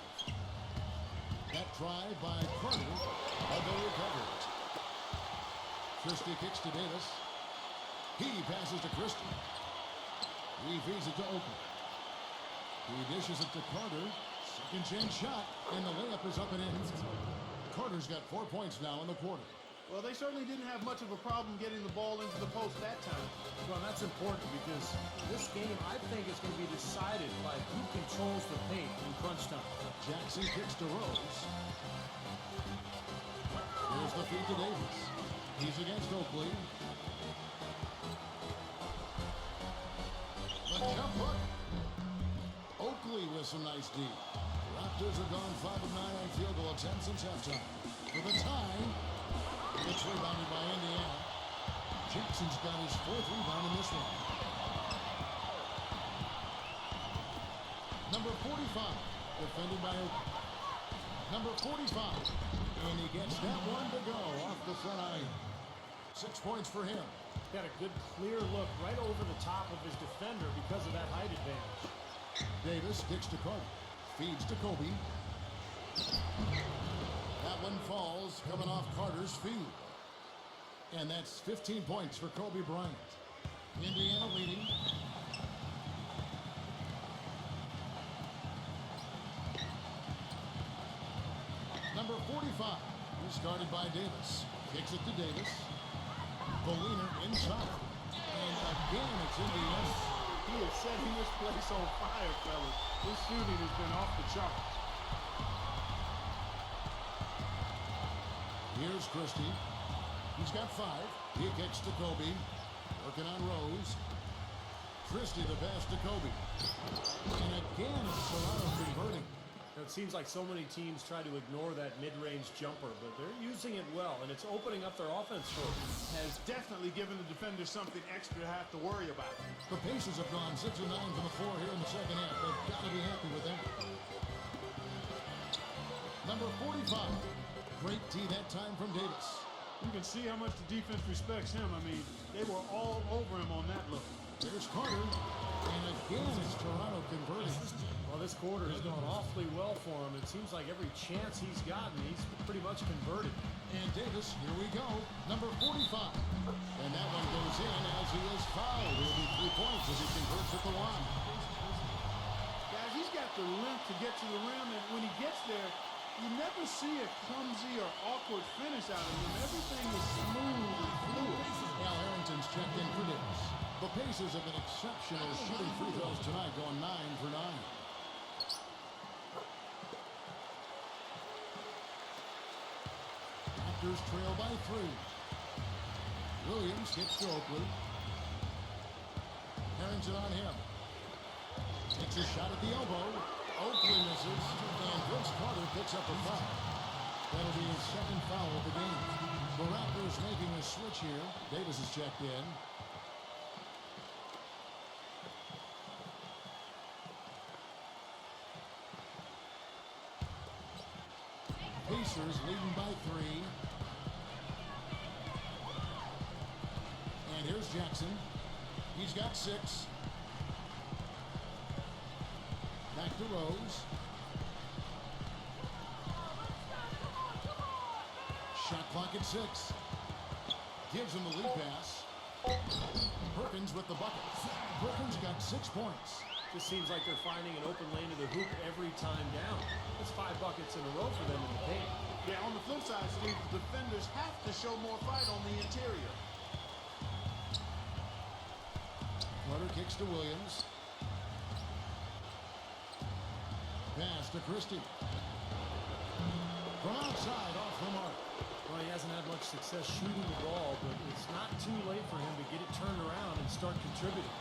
Speaker 2: That try by Carter, but they recover it. Christie kicks to Davis. He passes to Christie. He feeds it to Oakley. He dishes it to Carter. Second chance shot, and the layup is up and in. Carter's got 4 points now in the quarter.
Speaker 4: Well, they certainly didn't have much of a problem getting the ball into the post that time.
Speaker 3: Well, that's important because this game, I think, is going to be decided by who controls the paint in crunch time.
Speaker 2: Jackson kicks to Rose. Here's the feed to Davis. He's against Oakley. The jump hook with some nice D. Raptors have gone 5 of 9 on field goal attempts since halftime. For the tie, it's rebounded by Indiana. Jackson's got his 4th rebound in this one. Number 45, defended by Oakland. Number 45, and he gets that one to go off the front iron. 6 points for him.
Speaker 3: Got a good clear look right over the top of his defender because of that height advantage.
Speaker 2: Davis kicks to Carter. Feeds to Kobe. That one falls, coming off Carter's feed. And that's 15 points for Kobe Bryant. Indiana leading. Number 45, he's guarded by Davis. Kicks it to Davis. Boliner inside. And again, it's Indiana.
Speaker 4: He is setting this place on fire, fellas. His shooting has been off the charts.
Speaker 2: Here's Christie. He's got 5. He kicks to Kobe. Working on Rose. Christie the pass to Kobe. And again, Toronto converting.
Speaker 3: It seems like so many teams try to ignore that mid-range jumper, but they're using it well, and it's opening up their offense for them.
Speaker 4: Has definitely given the defenders something extra to have to worry about.
Speaker 2: The Pacers have gone 6 of 9 from the floor here in the second half. They've got to be happy with that. Number 45. Great tee that time from Davis.
Speaker 4: You can see how much the defense respects him. I mean, they were all over him on that look.
Speaker 2: There's Carter. And again, it's Toronto converting.
Speaker 3: Well, this quarter has gone awfully well for him. It seems like every chance he's gotten, he's pretty much converted.
Speaker 2: And Davis, here we go. Number 45. And that one goes in as he is fouled. It'll be 3 points as he converts at the line.
Speaker 4: Guys, he's got the length to get to the rim, and when he gets there, you never see a clumsy or awkward finish out of him. Everything is smooth and fluid.
Speaker 2: Al Harrington's checked in for Davis. The Pacers have been exceptional shooting free throws tonight, going 9 for 9. Raptors trail by 3. Williams gets to Oakley. Harrington on him. Takes a shot at the elbow. Oakley misses, and Vince Carter picks up a foul. That'll be his 2nd foul of the game. The Raptors making a switch here. Davis is checked in. Pacers leading by 3. And here's Jackson. He's got 6. Back to Rose. Shot clock at 6. Gives him the lead pass. Perkins with the bucket. Perkins got 6 points.
Speaker 3: Just seems like they're finding an open lane to the hoop every time down. That's 5 buckets in a row for them in the paint.
Speaker 4: Yeah, on the flip side, Steve, the defenders have to show more fight on the interior.
Speaker 2: Carter kicks to Williams. Pass to Christie. From outside, off the mark.
Speaker 3: Well, he hasn't had much success shooting the ball, but it's not too late for him to get it turned around and start contributing.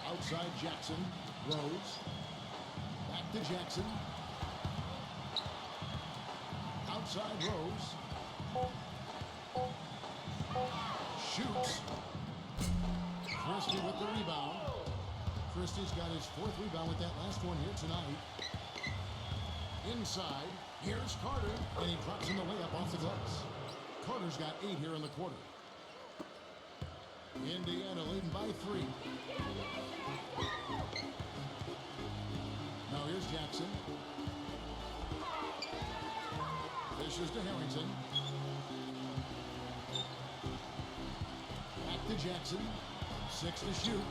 Speaker 2: Outside Jackson. Rose. Back to Jackson. Outside Rose. Shoots. Christie with the rebound. Christie's got his 4th rebound with that last one here tonight. Inside. Here's Carter. And he drops in the layup off the glass. Carter's got 8 here in the quarter. Indiana leading by 3. Now here's Jackson. Fishes to Harrington. Back to Jackson. 6 to shoot.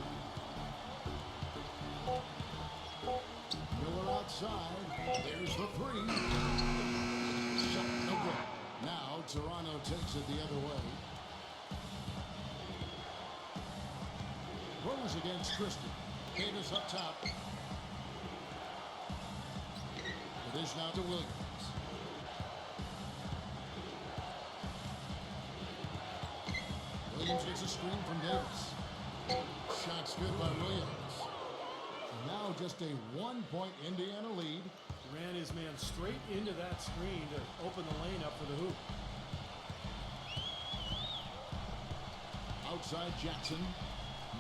Speaker 2: Miller outside. There's the 3. Shot no good. Now Toronto takes it the other way. Rose against Christie. Davis up top. It is now to Williams. Williams gets a screen from Davis. Shots good by Williams. Now just a 1-point Indiana lead.
Speaker 3: Ran his man straight into that screen to open the lane up for the hoop.
Speaker 2: Outside Jackson.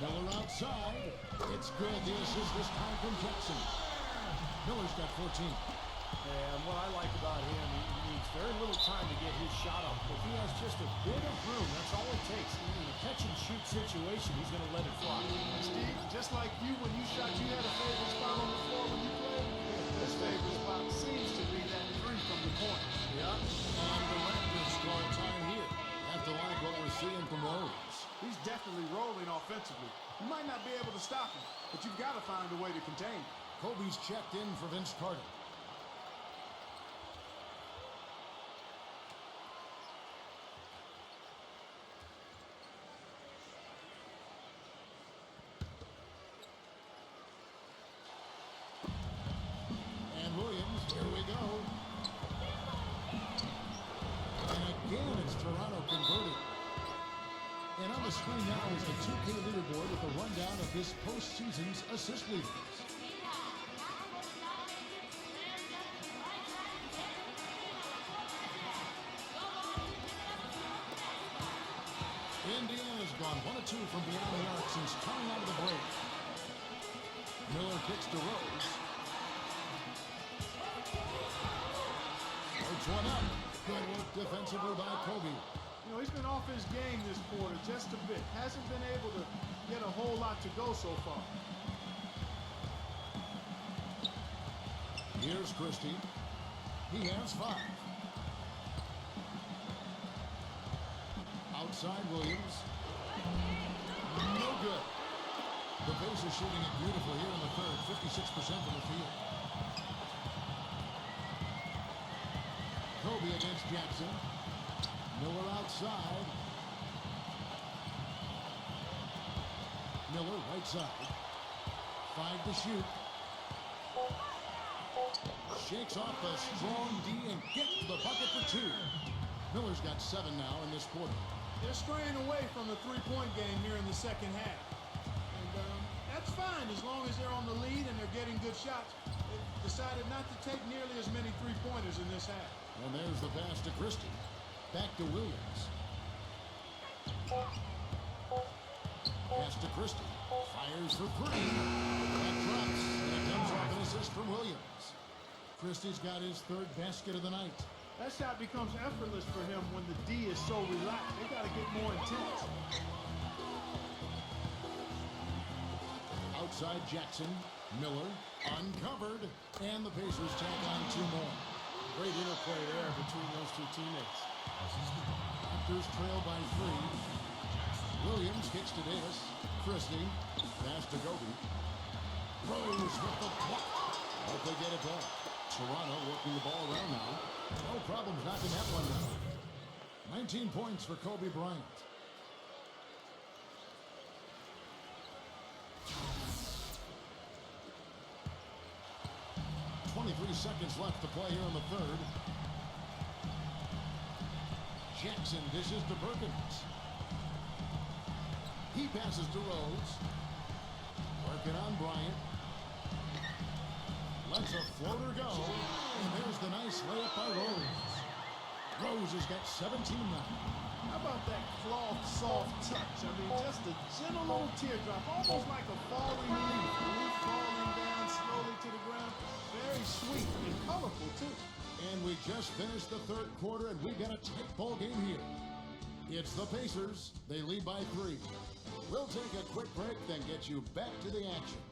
Speaker 2: Miller outside. It's good. The assist this time from Jackson. Miller's got 14.
Speaker 3: And what I like about him, he needs very little time to get his shot up. If he has just a bit of room, that's all it takes. In a catch-and-shoot situation, he's going to let it fly.
Speaker 4: Steve, just like you, when you shot, you had a favorite spot on the floor when you played. His favorite spot seems to be that three from the corner.
Speaker 2: Yeah, and the Raptors score a tie here. Have to like what we're seeing from Rose.
Speaker 4: He's definitely rolling offensively. You might not be able to stop him, but you've got to find a way to contain him.
Speaker 2: Kobe's checked in for Vince Carter. And Williams, here we go. And again, it's Toronto converted. And on the screen now is the 2K leaderboard with a rundown of this postseason's assist leaders. Indiana's gone 1 of 2 from beyond the arc since coming out of the break. Miller kicks to Rose. Works one up. Good work defensively by Kobe.
Speaker 4: You know, he's been off his game this quarter just a bit. Hasn't been able to get a whole lot to go so far.
Speaker 2: Here's Christie. He has 5. Outside Williams. No good. The Pacers shooting it beautiful here in the third. 56% from the field. Kobe against Jackson. Miller outside. Miller right side. 5 to shoot. Shakes off a strong D and gets to the bucket for 2. Miller's got 7 now in this quarter.
Speaker 4: They're straying away from the three-point game here in the second half. And that's fine as long as they're on the lead and they're getting good shots. They've decided not to take nearly as many three-pointers in this half.
Speaker 2: And there's the pass to Christie. Back to Williams. Pass to Christie. Fires for 3. That drops. And it comes off an assist from Williams. Christie's got his 3rd basket of the night.
Speaker 4: That shot becomes effortless for him when the D is so relaxed. They got to get more intense.
Speaker 2: Outside Jackson. Miller uncovered. And the Pacers tack on 2 more.
Speaker 3: Great interplay there between those two teammates.
Speaker 2: Raptors trail by 3. Williams kicks to Davis. Christie. Pass to Kobe. Rose with the block. Hope they get it back. Toronto working the ball around now. No problems knocking that one down. 19 points for Kobe Bryant. Seconds left to play here in the third. Jackson dishes to Perkins. He passes to Rose. Working on Bryant. Lets a floater go. And there's the nice layup by Rose. Rose has got 17 now.
Speaker 4: How about that cloth soft touch? I mean, just a gentle little teardrop, almost like a falling leaf. The leaf falling down slowly to the ground. Very sweet and colorful, too.
Speaker 2: And we just finished the third quarter, and we've got a tight ball game here. It's the Pacers. They lead by 3. We'll take a quick break, then get you back to the action.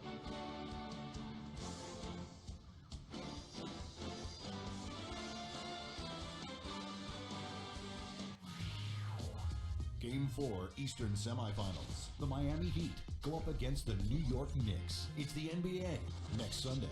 Speaker 6: Game 4 Eastern Semifinals. The Miami Heat go up against the New York Knicks. It's the NBA next Sunday.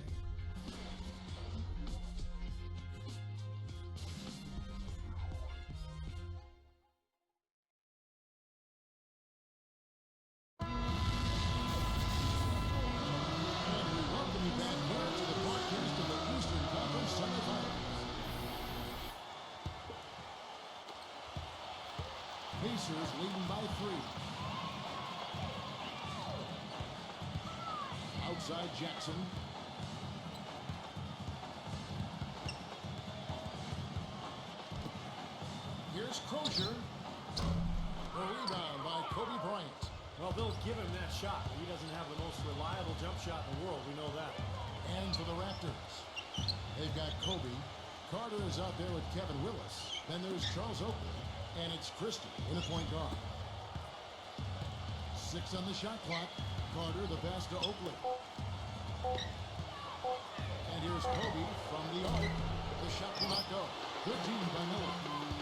Speaker 2: Pacers leading by 3. Outside Jackson. Here's Crozier. A rebound by Kobe Bryant.
Speaker 3: Well, they'll give him that shot. He doesn't have the most reliable jump shot in the world. We know that.
Speaker 2: And for the Raptors, they've got Kobe. Carter is out there with Kevin Willis. Then there's Charles Oakley. And it's Christie in a point guard. 6 on the shot clock. Carter, the pass to Oakley. And here's Kobe from the arc. The shot will not go. Good team by Miller.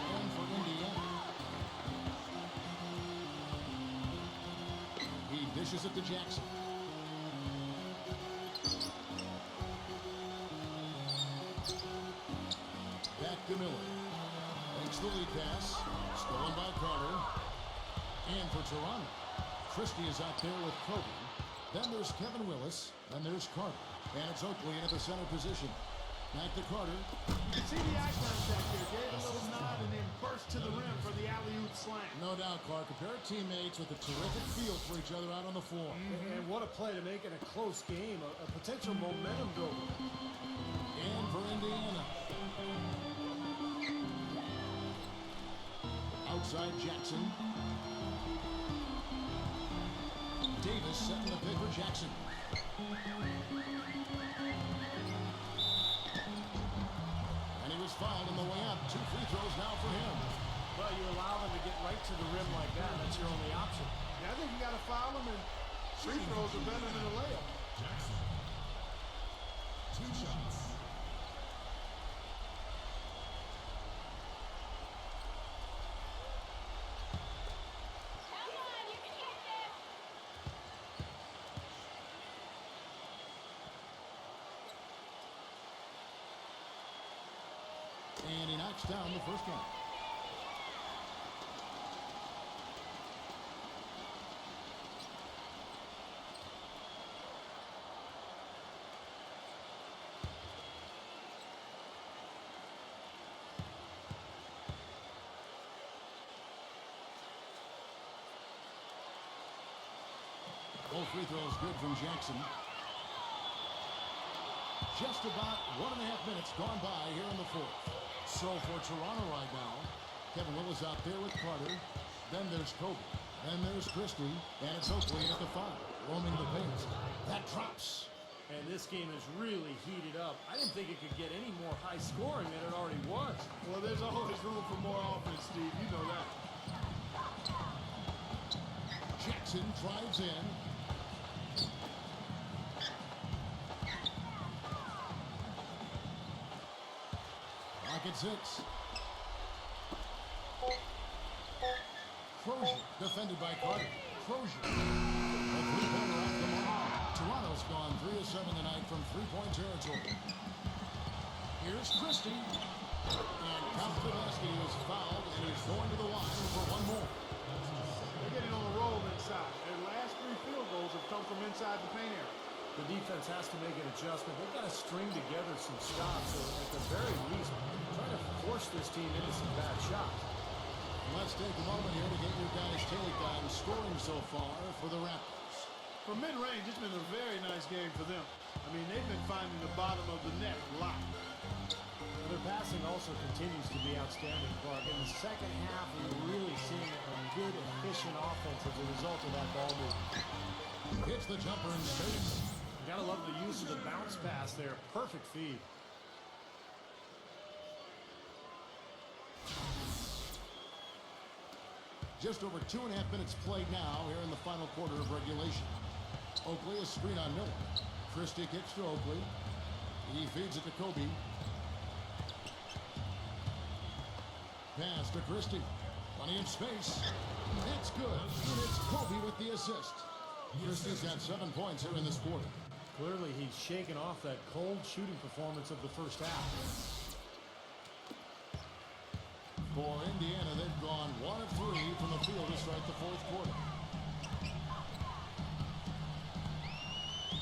Speaker 2: And for Indiana. He dishes it to Jackson. Back to Miller. Makes the lead pass. Stolen by Carter. And for Toronto, Christie is out there with Kobe. Then there's Kevin Willis. Then there's Carter. And it's Oakley in at the center position. Back to Carter.
Speaker 4: You can see the eye contact there. Gave a little nod and then burst to the rim for the alley-oop slam.
Speaker 2: No doubt, Clark. A pair of teammates with a terrific feel for each other out on the floor.
Speaker 3: And what a play to make it a close game. A potential momentum builder.
Speaker 2: And for Indiana. Outside Jackson. Davis setting the pick for Jackson. And he was fouled on the way up. 2 free throws now for him.
Speaker 3: Well, you allow them to get right to the rim like that. That's your only option.
Speaker 4: Yeah, I think you got to foul them, and free throws are better than a layup.
Speaker 6: Jackson. 2 shots.
Speaker 2: And he knocks down the first one. Both free throws good from Jackson. Just about 1.5 minutes gone by here in the fourth. So for Toronto right now, Kevin Willis out there with Carter. Then there's Kobe. Then there's Christie. And it's Oakley at the 5. Roaming the paint. That drops.
Speaker 3: And this game is really heated up. I didn't think it could get any more high scoring than it already was.
Speaker 4: Well, there's always room for more offense, Steve. You know that.
Speaker 2: Jackson drives in. Back at 6. Crozier, defended by Carter. Crozier. A three-pointer off the mark. Toronto's gone 3 of 7 tonight from three-point territory. Here's Christie. And Kowalski is fouled, and he's going to the line for one more.
Speaker 4: They're getting on the roll inside. Their last 3 field goals have come from inside the paint area.
Speaker 3: The defense has to make an adjustment. They've got to string together some stops, or at the very least, try to force this team into some bad shots.
Speaker 2: Let's take a moment here to get your guys' take on scoring so far for the Raptors.
Speaker 4: For mid-range, it's been a very nice game for them. I mean, they've been finding the bottom of the net a lot.
Speaker 3: Their passing also continues to be outstanding, Clark. In the second half, we're really seeing a good, efficient offense as a result of that ball movement.
Speaker 2: Hits the jumper in space.
Speaker 3: Gotta love the use of the bounce pass there. Perfect feed.
Speaker 2: Just over 2.5 minutes played now here in the final quarter of regulation. Oakley, a screen on Miller. Christie kicks to Oakley. He feeds it to Kobe. Pass to Christie. Plenty of space. It's good. And it's Kobe with the assist. Christie's got 7 points here in this quarter.
Speaker 3: Clearly, he's shaken off that cold shooting performance of the first half.
Speaker 2: For Indiana, they've gone 1 of 3 from the field to start the fourth quarter.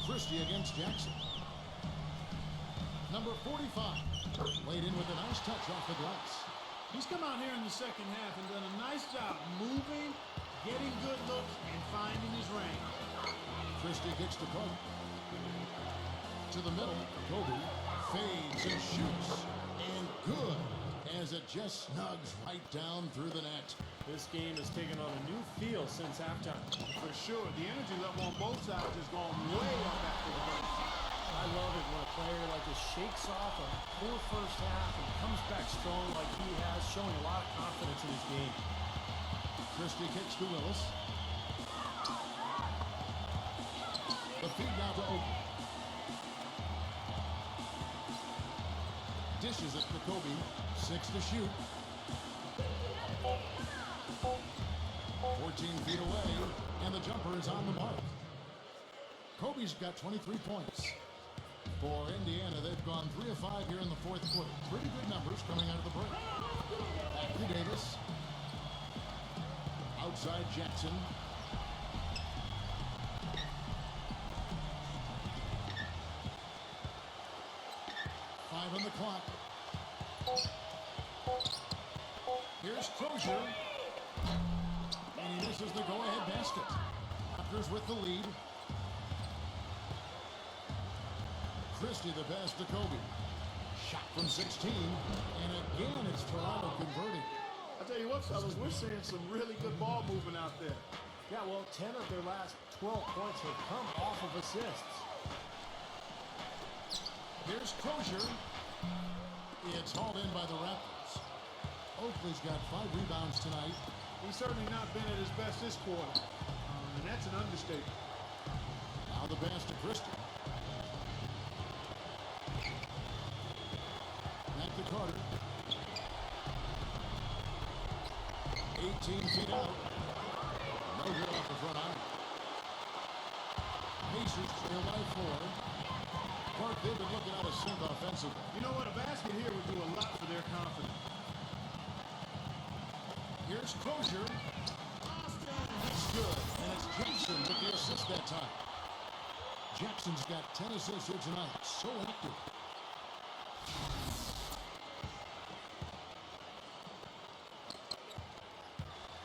Speaker 2: Christie against Jackson. Number 45. Laid in with a nice touch off the glass.
Speaker 4: He's come out here in the second half and done a nice job moving, getting good looks, and finding his range.
Speaker 2: Christie kicks to Kobe. To the middle. Kobe fades and shoots. And good, as it just snugs right down through the net.
Speaker 3: This game has taken on a new feel since halftime.
Speaker 4: For sure, the energy level on both sides has gone way up after the break.
Speaker 3: I love it when a player like this shakes off a poor first half and comes back strong like he has, showing a lot of confidence in his game.
Speaker 2: Christie kicks to Willis. The feed now to Oak. Dishes it to Kobe. 6 to shoot. 14 feet away, and the jumper is on the mark. Kobe's got 23 points. For Indiana, they've gone 3 of 5 here in the fourth quarter. Pretty good numbers coming out of the break. Back to Davis. Outside Jackson. Five on the clock. Here's Crozier. And he misses the go-ahead basket. Raptors with the lead. Christie the pass to Kobe. Shot from 16. And again, it's Toronto converting.
Speaker 4: I tell you what, fellas, we're seeing some really good ball movement out there.
Speaker 3: Yeah, well, 10 of their last 12 points have come off of assists.
Speaker 2: Here's Crozier. It's hauled in by the Raptors. Oakley's got 5 rebounds tonight.
Speaker 4: He's certainly not been at his best this quarter. And that's an understatement.
Speaker 2: Now the pass to Christie. Back to Carter. 18 feet out. No good off the front iron. Pacers trail by 4. Clark, they've been looking out of sync offensively.
Speaker 4: You know what? A basket here would do a lot for their confidence.
Speaker 2: Here's Crozier. That's good. And it's Jackson with the assist that time. Jackson's got 10 assists here tonight. So active.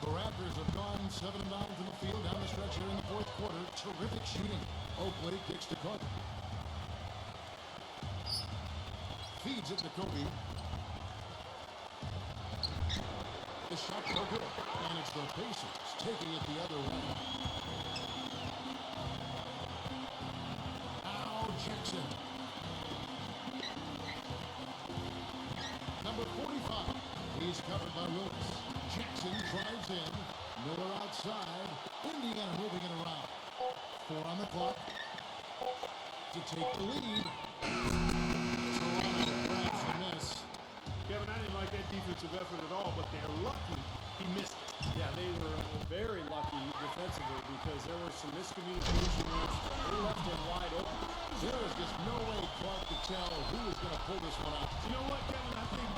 Speaker 2: The Raptors have gone 7 of 9 from the field down the stretch here in the fourth quarter. Terrific shooting. Oakley kicks to Carter. Feeds it to Kobe. The shot no good. And it's the Pacers taking it the other way. Now Jackson. Number 45. He's covered by Willis. Jackson drives in. Miller outside. Indiana moving it around. 4 on the clock to take the lead. Toronto grabs the miss.
Speaker 4: Kevin, I didn't like that defensive effort at all, but they're lucky he missed it.
Speaker 3: Yeah, they were very lucky defensively because there was some miscommunication. They left him wide open.
Speaker 2: There is just no way Clark could tell who was going to pull this one out.
Speaker 4: You know what, Kevin? I think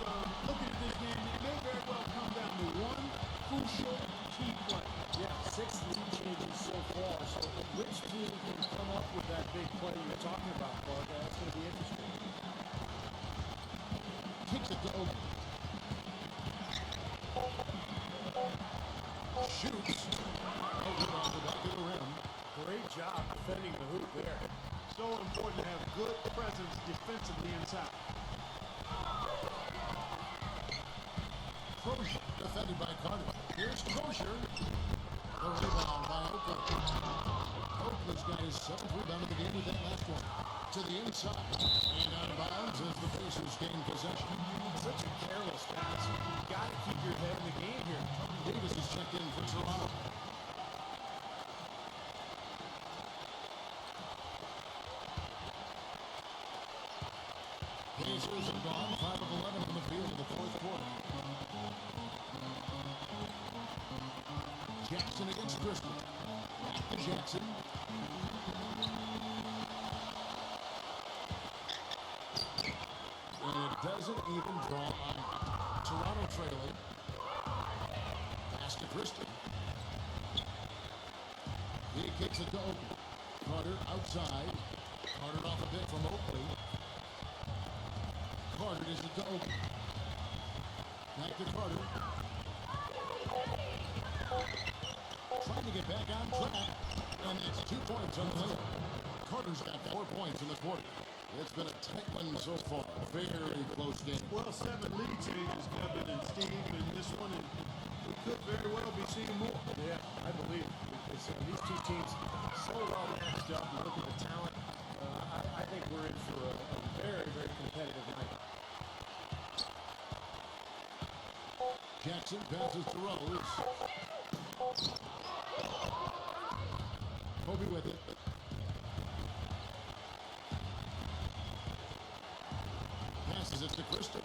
Speaker 4: looking at this game, it may very well come down to one crucial key play.
Speaker 3: Yeah, 6 lead changes so far. So which team can come up with that big play you're talking about, Clark? That's going to be interesting.
Speaker 2: Kicks it to Oakley. Shoots. Oakley off the back of the rim.
Speaker 3: Great job defending the hoop there.
Speaker 4: So important to have good presence defensively inside.
Speaker 2: Crozier defended by Carter. Here's Crozier. The rebound by Oakley. Oakley's got his 7th rebound of the game with that last one. To the inside. And out of bounds as the Pacers gain possession.
Speaker 3: Such a careless pass. You've got to keep your head in the game here.
Speaker 2: Davis is checked in for Toronto. Pacers have gone 5 of 11 from the field in the fourth quarter. Jackson against Christie. Back to Jackson. And it doesn't even draw on Toronto trailing. Pass to Christie. He kicks it to Oakley. Carter outside. Carter off a bit from Oakley. Carter is it to Oakley. Back to Carter. Trying to get back on track. And it's 2 points on the night. Carter's got 4 points in the quarter. It's been a tight one so far. Very close game.
Speaker 4: Well, 7 lead changes, Kevin and Steve, in this one, and we could very well be seeing more.
Speaker 3: Yeah, I believe it. Because these two teams so well matched up. You look at the talent. I think we're in for a very, very competitive night.
Speaker 2: Jackson passes to Rose. Kobe with it. Passes it to Christie.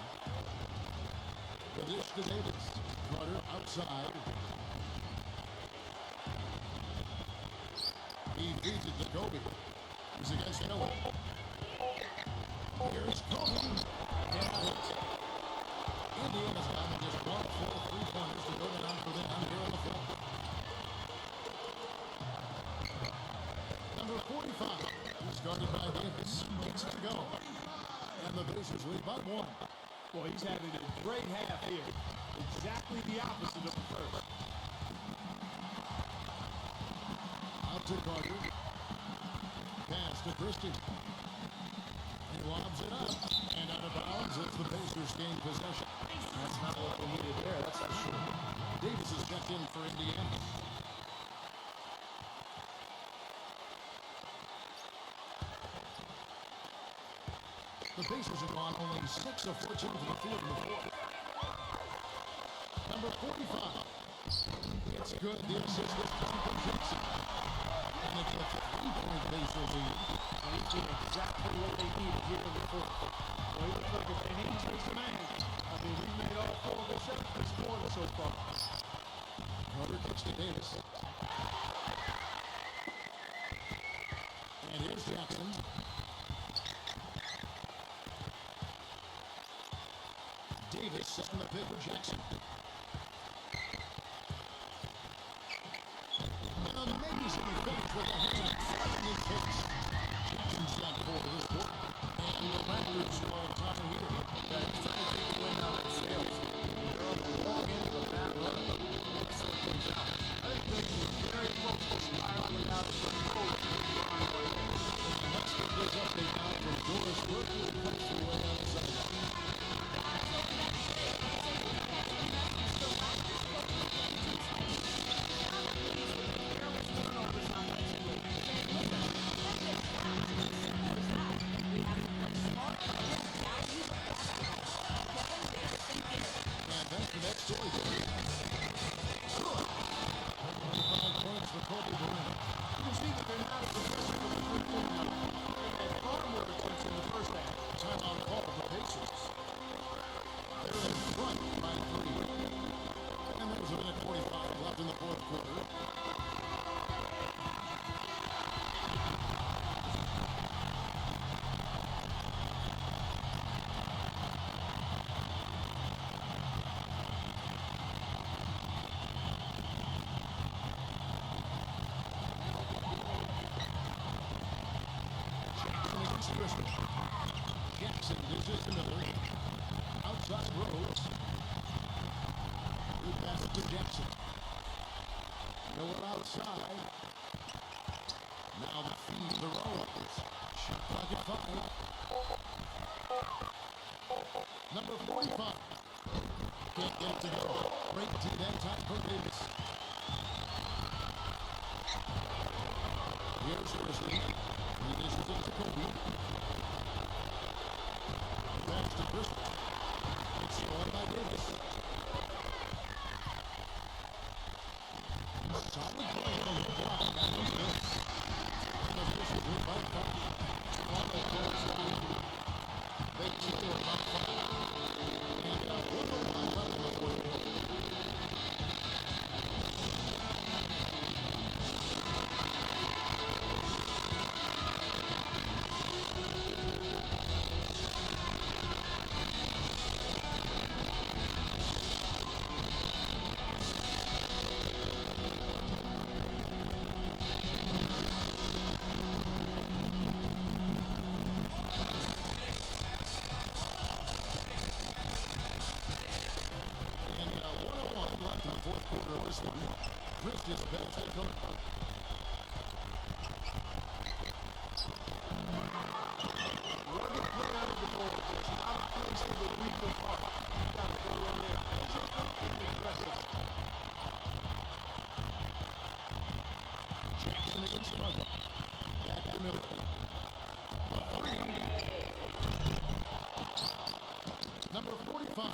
Speaker 2: The dish to Davis. Carter outside. He feeds it to Kobe. He's against Miller. Here's Kobe. Indiana's down to just 1 full 3-pointers to go down for them here on the floor. Number 45, who's guarded by Davis, gets to go. And the Pacers lead by 1.
Speaker 4: Boy, he's having a great half here. Exactly the opposite of the first.
Speaker 2: Out to Carter. Pass to Christie. He lobs it up. And out of bounds, it's the Pacers gain possession.
Speaker 3: That's not what they needed there, that's for sure.
Speaker 2: Davis is checked in for Indiana. The Pacers have gone only 6 of 14 from the field in the fourth. Number 45. It's good. The assist this time from Jackson. And it's a 3-point Pacer lead.
Speaker 3: And he's doing exactly what they needed here in the fourth.
Speaker 4: Well, he looks like if they need to, it's a man. I mean, we've made all 4 of the shots this quarter so far.
Speaker 2: Carter kicks to Davis. And here's Jackson. Davis on the pick for Jackson. An amazing finish with the hand in his face. Jackson's got 4 this quarter. And the Raptors are on top of here.
Speaker 3: He's trying to take the win out of the sails. They're on the long end of a bad run. Let's see what comes out.
Speaker 4: I think things are very close to spiraling out of control.
Speaker 2: And let's get this update now from Doris Burke, who comes to way on the sideline. And that's the next story. 25 points for Kobe Bryant.
Speaker 4: You can see that they're not as aggressive with the three-point now. They had far more attempts in the first half.
Speaker 2: Timeout call for the Pacers. They're in front by 3. And there's a minute 45 left in the fourth quarter. Jackson dishes to Miller. Outside Rose. Good pass to Jackson. Miller outside. Now the feed to Rose. Shot clock at 5. Number 45. Can't get it to go. Break to that time for Davis. Here's Christie. He dishes it to Kobe. Pass to Christie. It's stolen by Davis. Solid play from the block. And he's good. And the Pacers win by 5. Toronto goes down. They trail by 5. And 1:01 left in the fourth quarter. Fourth quarter of this one. Christie's pass to Carter. been struggling. Back to Miller. Number 45.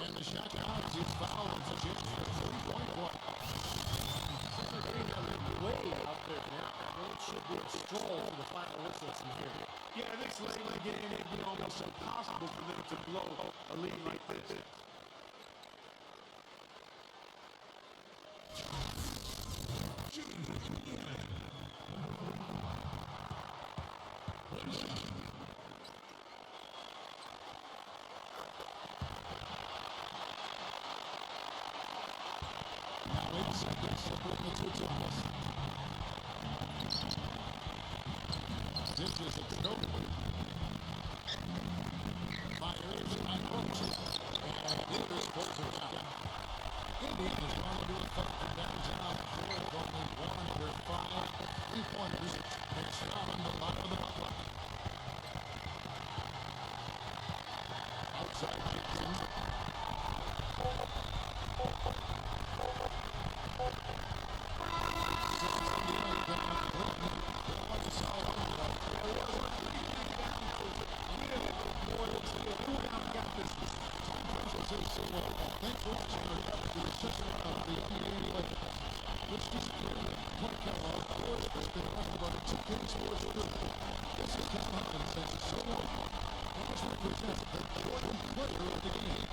Speaker 2: And the shot counts. It's fouled. It's a chance for a three-point play.
Speaker 3: Way out there now. Well, it should be a stroll for the final whistle from here.
Speaker 4: Yeah, I think slightly getting it would be almost impossible for them to blow a lead like this.
Speaker 2: Now 8 seconds separating the two teams. This is a Kobe. Fires and approaches. And Davis pulls it down. Indiana's going to do it from downtown. With only 1 under 5 3-pointers. And Strauman, the bottom of the bucket. Outside Dixon. Thanks for watching the second round of the NBA playoffs. Let's just point Kellogg, Forrest Griffin, everybody to King Sports Group. This is Ken Hopkins saying so long. Let's represent the Jordan player of the game.